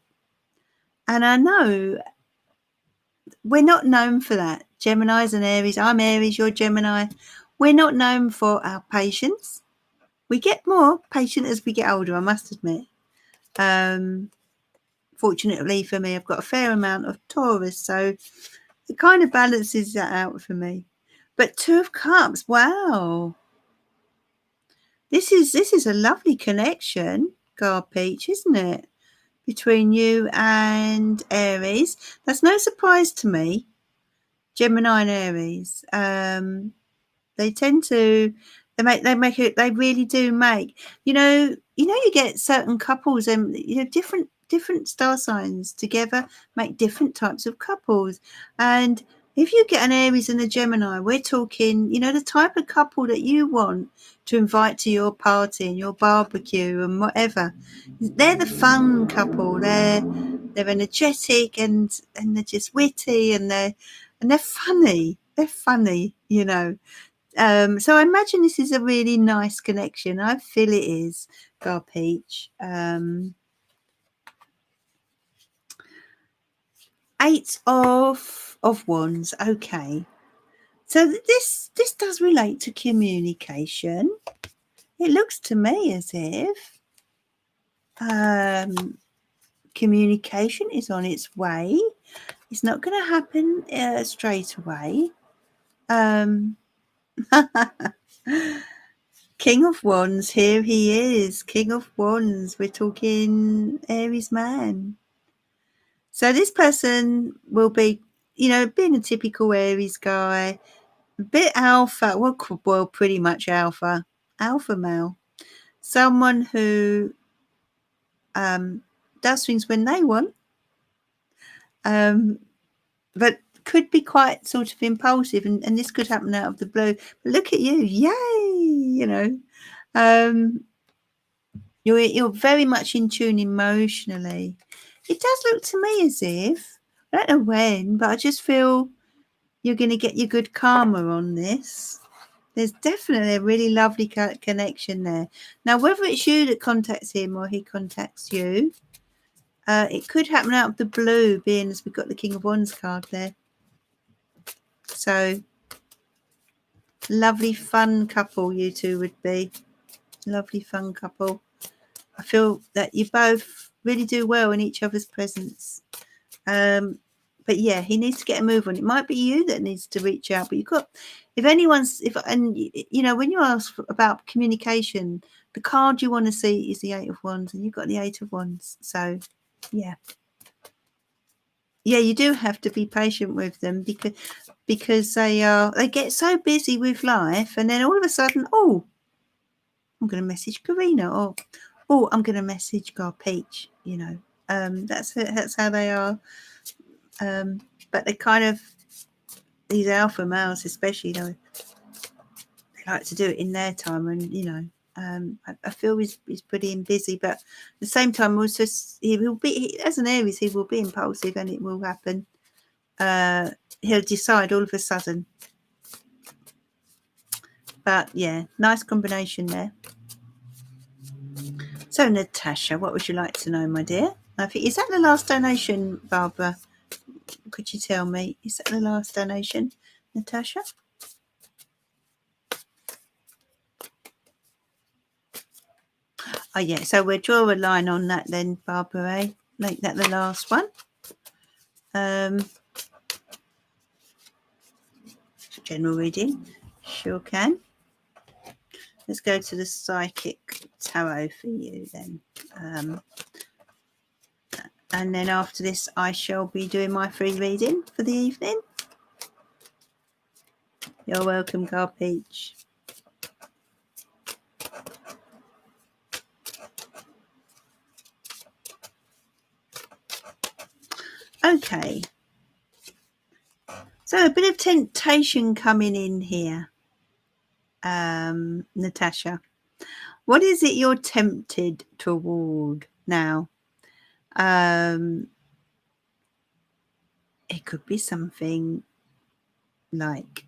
And I know we're not known for that. Geminis and Aries. I'm Aries, you're Gemini. We're not known for our patience. We get more patient as we get older, I must admit. Fortunately for me, I've got a fair amount of Taurus, so it kind of balances that out for me. But Two of Cups, wow. This is a lovely connection, Gar Peach, isn't it? Between you and Aries. That's no surprise to me. Gemini and Aries. They tend to they really do make, you get certain couples and different star signs together make different types of couples. And if you get an Aries and a Gemini, we're talking, the type of couple that you want to invite to your party and your barbecue and whatever. They're the fun couple. They're energetic and they're just witty and they're funny. They're funny, So I imagine this is a really nice connection. I feel it is, Gar Peach. 8 of Wands. Okay. So this does relate to communication. It looks to me as if communication is on its way. It's not going to happen straight away. King of Wands, here he is. King of Wands. We're talking Aries man. So this person will be, being a typical Aries guy, a bit alpha, well, pretty much alpha male, someone who does things when they want, but could be quite sort of impulsive, and this could happen out of the blue. But look at you, yay! You're very much in tune emotionally. It does look to me as if, I don't know when, but I just feel you're going to get your good karma on this. There's definitely a really lovely connection there. Now, whether it's you that contacts him or he contacts you, it could happen out of the blue, being as we've got the King of Wands card there. So, lovely, fun couple you two would be. Lovely, fun couple. I feel that you both really do well in each other's presence. But yeah, he needs to get a move on. It might be you that needs to reach out, but you've got, when you ask about communication, the card you want to see is the Eight of Wands, and you've got the Eight of Wands. So yeah, you do have to be patient with them because they get so busy with life, and then all of a sudden, I'm going to message Karina, or I'm going to message Peach. That's how they are. But they kind of, these alpha males especially, they like to do it in their time, and I feel he's pretty busy, but at the same time also as an Aries, he will be impulsive, and it will happen. He'll decide all of a sudden. But yeah, nice combination there. So Natasha, what would you like to know, my dear? I think, is that the last donation, Barbara? Could you tell me? Is that the last donation, Natasha? Oh yeah, so we'll draw a line on that then, Barbara. Make that the last one. General reading, sure can. Let's go to the Psychic Tarot for you then. And then after this, I shall be doing my free reading for the evening. You're welcome, Peach. Okay. So a bit of temptation coming in here, Natasha. What is it you're tempted toward now? It could be something like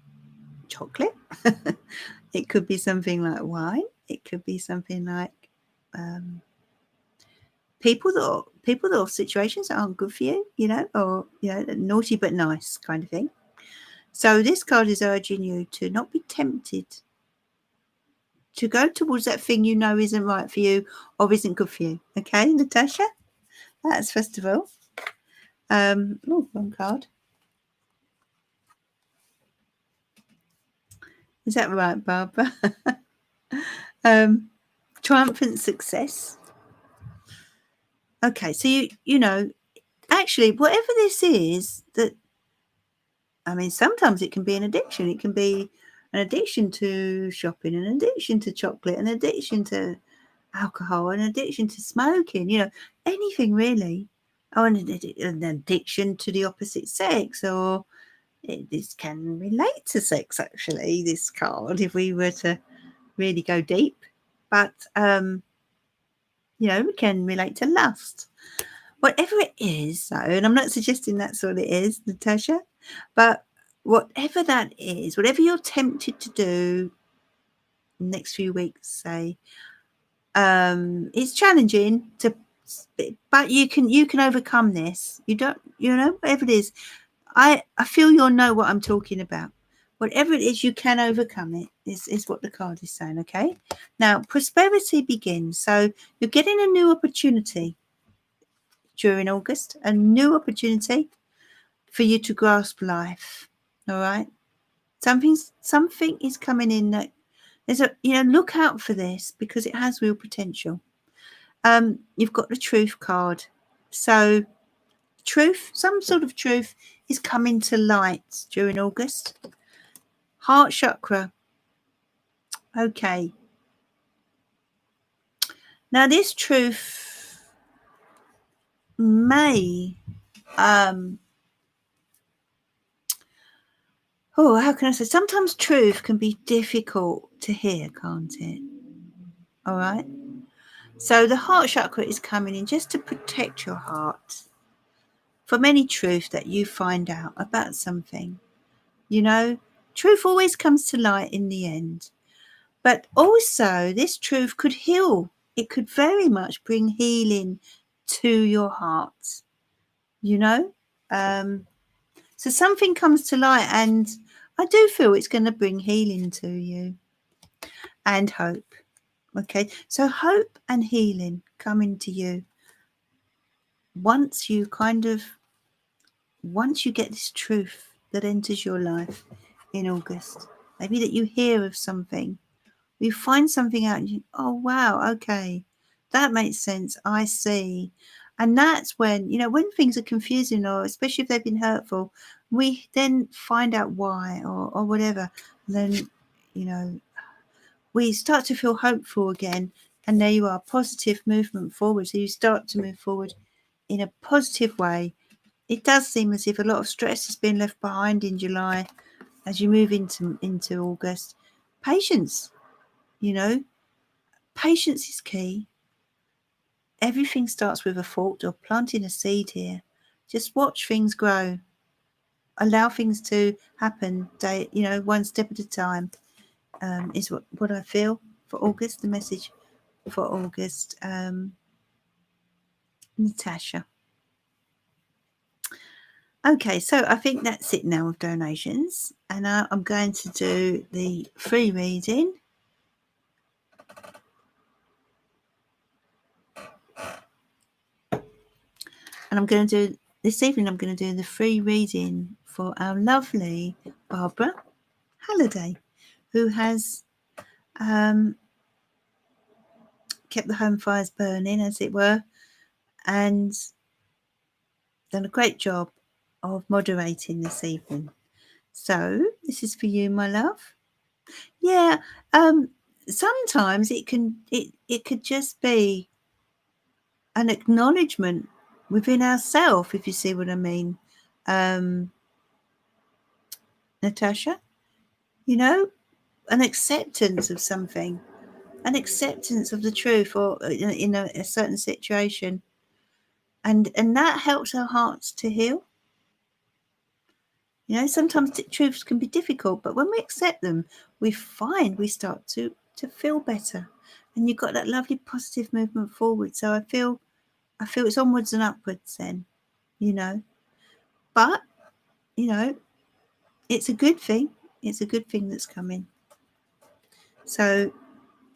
chocolate. It could be something like wine. It could be something like people that are situations that aren't good for you, or naughty but nice kind of thing. So this card is urging you to not be tempted to go towards that thing isn't right for you or isn't good for you. Okay, Natasha? That's first of all. Wrong card. Is that right, Barbara? Triumphant success. Okay, so actually, whatever this is, sometimes it can be an addiction. It can be an addiction to shopping, an addiction to chocolate, an addiction to alcohol, an addiction to smoking, anything really. Or an addiction to the opposite sex, or this can relate to sex, actually, this card, if we were to really go deep. But, we can relate to lust. Whatever it is, though, and I'm not suggesting that's what it is, Natasha, but whatever that is, whatever you're tempted to do next few weeks, say, it's challenging but you can overcome this. You don't, whatever it is, I feel you'll know what I'm talking about. Whatever it is, you can overcome it, is what the card is saying, okay? Now, prosperity begins. So you're getting a new opportunity during August, a new opportunity for you to grasp life, all right? Something is coming in that there's look out for this, because it has real potential. You've got the Truth card. So Truth, some sort of truth is coming to light during August. Heart chakra. Okay. Now this truth may how can I say, sometimes truth can be difficult to hear, can't it? All right. So the heart chakra is coming in just to protect your heart from any truth that you find out about something. You know, truth always comes to light in the end. But also, this truth could heal. It could very much bring healing to your heart. You know? So something comes to light, and I do feel it's going to bring healing to you and hope. Okay, so hope and healing coming to you once you get this truth that enters your life in August. Maybe that you hear of something, you find something out, and you, oh wow, okay, that makes sense. I see. And that's when, when things are confusing, or especially if they've been hurtful, we then find out why or whatever. And then, we start to feel hopeful again. And there you are, positive movement forward. So you start to move forward in a positive way. It does seem as if a lot of stress has been left behind in July as you move into August. Patience, patience is key. Everything starts with a thought or planting a seed here. Just watch things grow. Allow things to happen one step at a time, is what I feel for August, the message for August. Natasha. Okay, so I think that's it now with donations. And now I'm going to do the free reading. And I'm going to do, this evening, I'm going to do the free reading for our lovely Barbara Halliday, who has kept the home fires burning, as it were, and done a great job of moderating this evening. So this is for you, my love. Yeah, sometimes it could just be an acknowledgement within ourselves, if you see what I mean, Natasha. An acceptance of something, an acceptance of the truth, or in a certain situation, and that helps our hearts to heal. Sometimes truths can be difficult, but when we accept them, we start to feel better, and you've got that lovely positive movement forward. So I feel it's onwards and upwards then, but it's a good thing. It's a good thing that's coming. So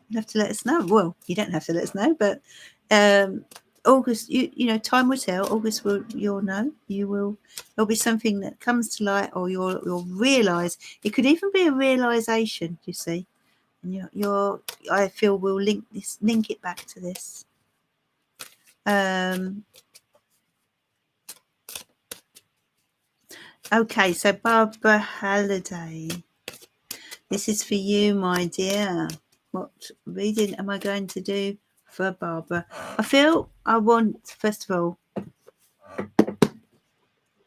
you have to let us know. Well, you don't have to let us know, but August, time will tell. August you'll know. There'll be something that comes to light, or you'll realise. It could even be a realisation, you see. And I feel we'll link it back to this. Okay, so Barbara Halliday, this is for you, my dear. What reading am I going to do for Barbara? I feel I want, first of all,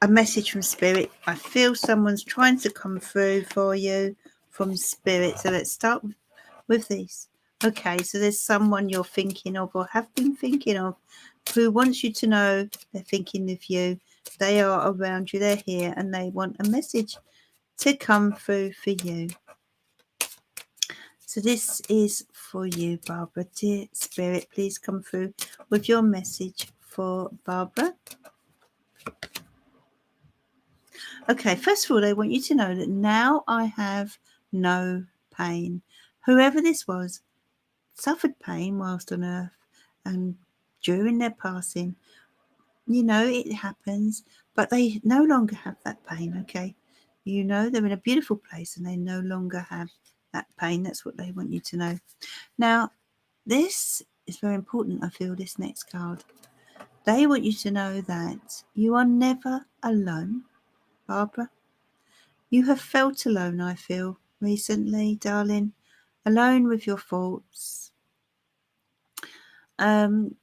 a message from Spirit. I feel someone's trying to come through for you from Spirit. So let's start with this. Okay, so there's someone you're thinking of or have been thinking of who wants you to know they're thinking of you. They are around you, they're here, and they want a message to come through for you. So this is for you, Barbara. Dear Spirit, please come through with your message for Barbara. Okay, first of all, I want you to know that now I have no pain. Whoever this was suffered pain whilst on earth and during their passing. It happens, but they no longer have that pain, okay? They're in a beautiful place and they no longer have that pain. That's what they want you to know. Now, this is very important, I feel, this next card. They want you to know that you are never alone, Barbara. You have felt alone, I feel, recently, darling. Alone with your thoughts. And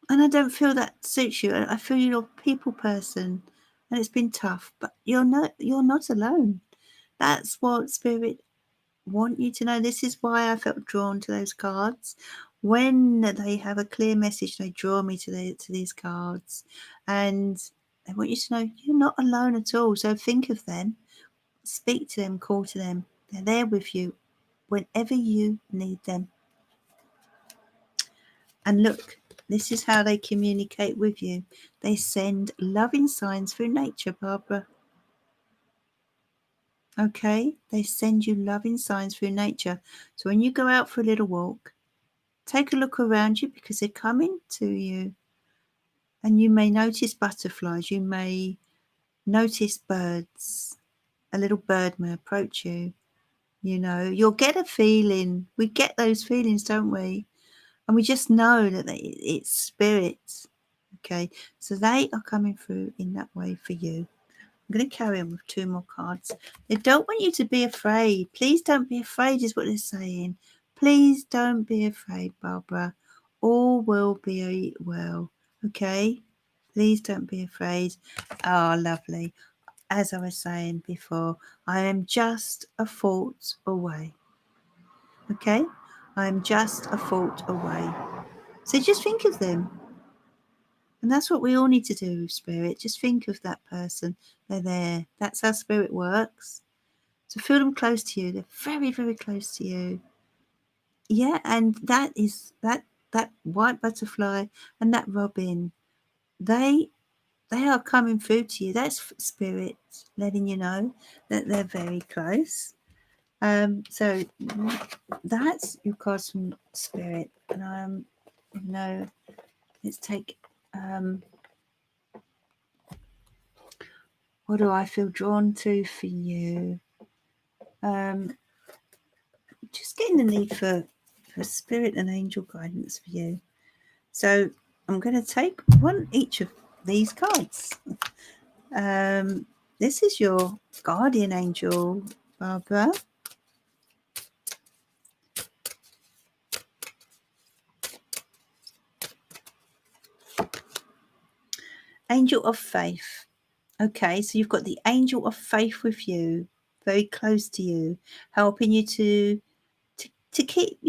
I don't feel that suits you. I feel you're a people person and it's been tough, but you're not alone. That's what Spirit want you to know. This is why I felt drawn to those cards. When they have a clear message, they draw me to these cards, and they want you to know you're not alone at all. So think of them, speak to them, call to them. They're there with you whenever you need them. And look, this is how they communicate with you. They send loving signs through nature, Barbara. Okay, they send you loving signs through nature. So when you go out for a little walk, take a look around you because they're coming to you. And you may notice butterflies. You may notice birds. A little bird may approach you. You know, you'll get a feeling. We get those feelings, don't we? And we just know that it's spirits. Okay, so they are coming through in that way for you. I'm going to carry on with two more cards. They don't want you to be afraid. Please don't be afraid is what they're saying. Please don't be afraid, Barbara. All will be well. Okay? Please don't be afraid. Oh, lovely. As I was saying before, I am just a thought away. Okay? I am just a thought away. So just think of them. And that's what we all need to do, Spirit. Just think of that person. They're there. That's how Spirit works. So feel them close to you. They're very, very close to you. Yeah, and that is that white butterfly and that robin. They are coming through to you. That's Spirit letting you know that they're very close. So that's your cards from Spirit. And let's take what do I feel drawn to for you? Just getting the need for spirit and angel guidance for you. So I'm going to take one each of these cards. This is your guardian angel, Barbara. Angel of faith. Okay, so you've got the angel of faith with you, very close to you, helping you to keep,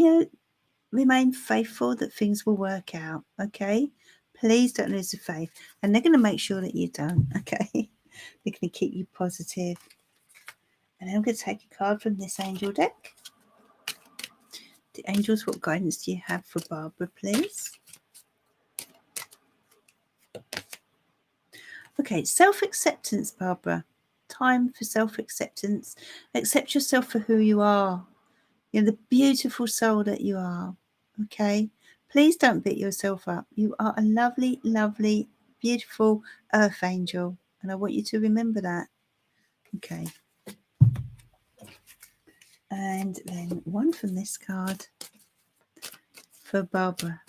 remain faithful that things will work out. Okay, please don't lose the faith, and they're going to make sure that you don't. Okay, they're going to keep you positive. And then I'm going to take a card from this angel deck. The angels, what guidance do you have for Barbara, please? Okay, self-acceptance, Barbara. Time for self-acceptance. Accept yourself for who you are. You're the beautiful soul that you are. Okay? Please don't beat yourself up. You are a lovely, lovely, beautiful earth angel. And I want you to remember that. Okay. And then one from this card for Barbara.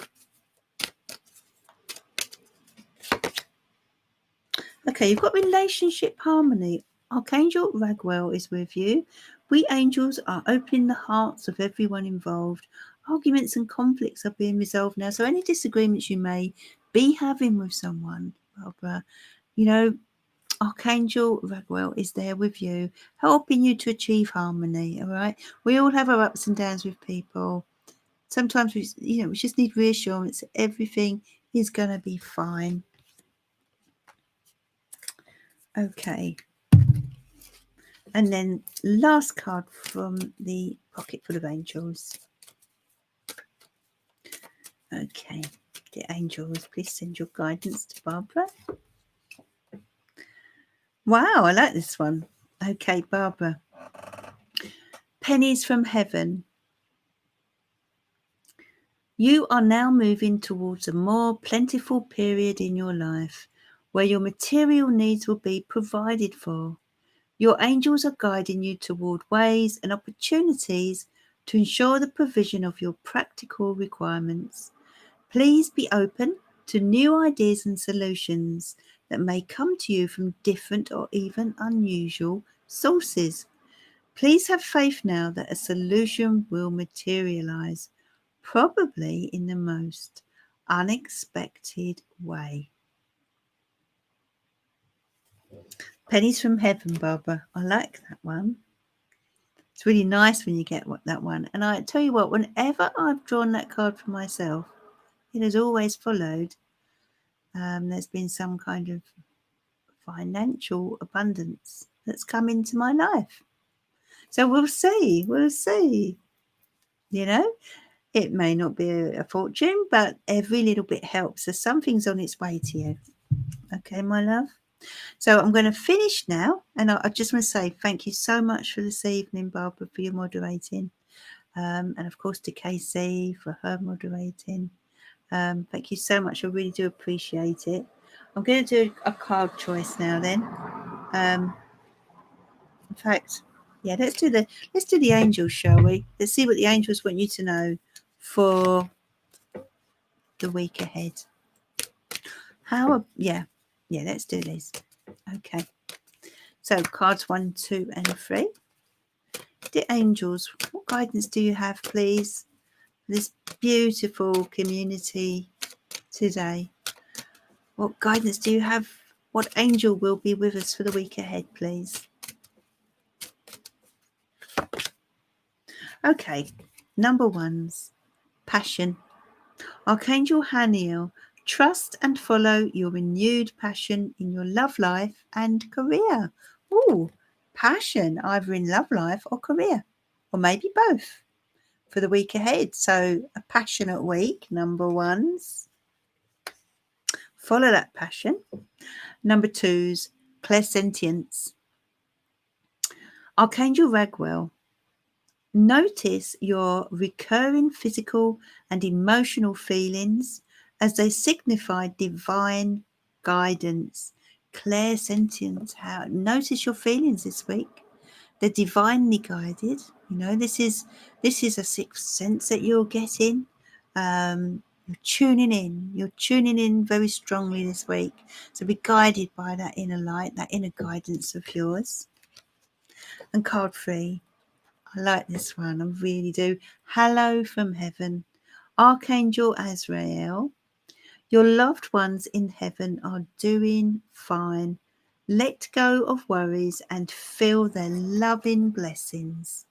Okay, you've got relationship harmony. Archangel Raguel is with you. We angels are opening the hearts of everyone involved. Arguments and conflicts are being resolved now. So any disagreements you may be having with someone, Barbara, Archangel Raguel is there with you, helping you to achieve harmony. All right. We all have our ups and downs with people. Sometimes we just need reassurance that everything is going to be fine. Okay. And then last card from the Pocket Full of Angels. Okay, the angels, please send your guidance to Barbara. Wow, I like this one. Okay, Barbara. Pennies from heaven. You are now moving towards a more plentiful period in your life where your material needs will be provided for. Your angels are guiding you toward ways and opportunities to ensure the provision of your practical requirements. Please be open to new ideas and solutions that may come to you from different or even unusual sources. Please have faith now that a solution will materialize, probably in the most unexpected way. Pennies from Heaven, Barbara. I like that one. It's really nice when you get that one. And I tell you what, whenever I've drawn that card for myself, it has always followed. There's been some kind of financial abundance that's come into my life. So we'll see. We'll see. You know, it may not be a fortune, but every little bit helps. So something's on its way to you. Okay, my love. So I'm going to finish now, and I just want to say thank you so much for this evening, Barbara, for your moderating, and of course to Casey for her moderating. Thank you so much. I really do appreciate it. I'm going to do a card choice now. Then, in fact, yeah, let's do the angels, shall we? Let's see what the angels want you to know for the week ahead. Let's do this. Okay. So cards 1, 2, and 3. Dear angels, what guidance do you have, please, for this beautiful community today? What guidance do you have? What angel will be with us for the week ahead, please? Okay, number 1's passion. Archangel Haniel, trust and follow your renewed passion in your love life and career. Oh, passion, either in love life or career, or maybe both for the week ahead. So a passionate week, number 1's. Follow that passion. Number 2's clairsentience. Archangel Raguel, notice your recurring physical and emotional feelings as they signify divine guidance. Clairsentience. Notice your feelings this week. They're divinely guided. You know, this is a sixth sense that you're getting. You're tuning in very strongly this week. So be guided by that inner light, that inner guidance of yours. And card 3. I like this one, I really do. Hello from heaven. Archangel Azrael, your loved ones in heaven are doing fine. Let go of worries and feel their loving blessings.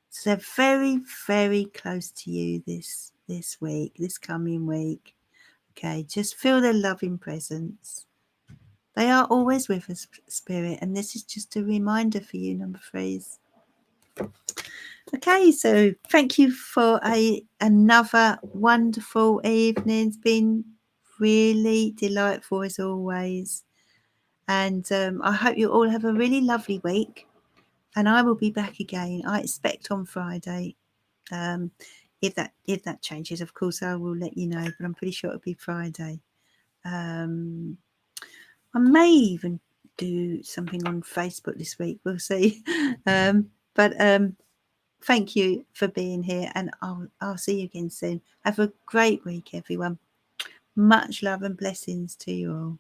So they're very, very close to you this week, this coming week. Okay, just feel their loving presence. They are always with us, Spirit, and this is just a reminder for you, number 3's. Okay, so thank you for another wonderful evening. It's been really delightful as always. And I hope you all have a really lovely week. And I will be back again, I expect on Friday. If that changes, of course, I will let you know. But I'm pretty sure it'll be Friday. I may even do something on Facebook this week. We'll see. Thank you for being here, and I'll see you again soon. Have a great week, everyone. Much love and blessings to you all.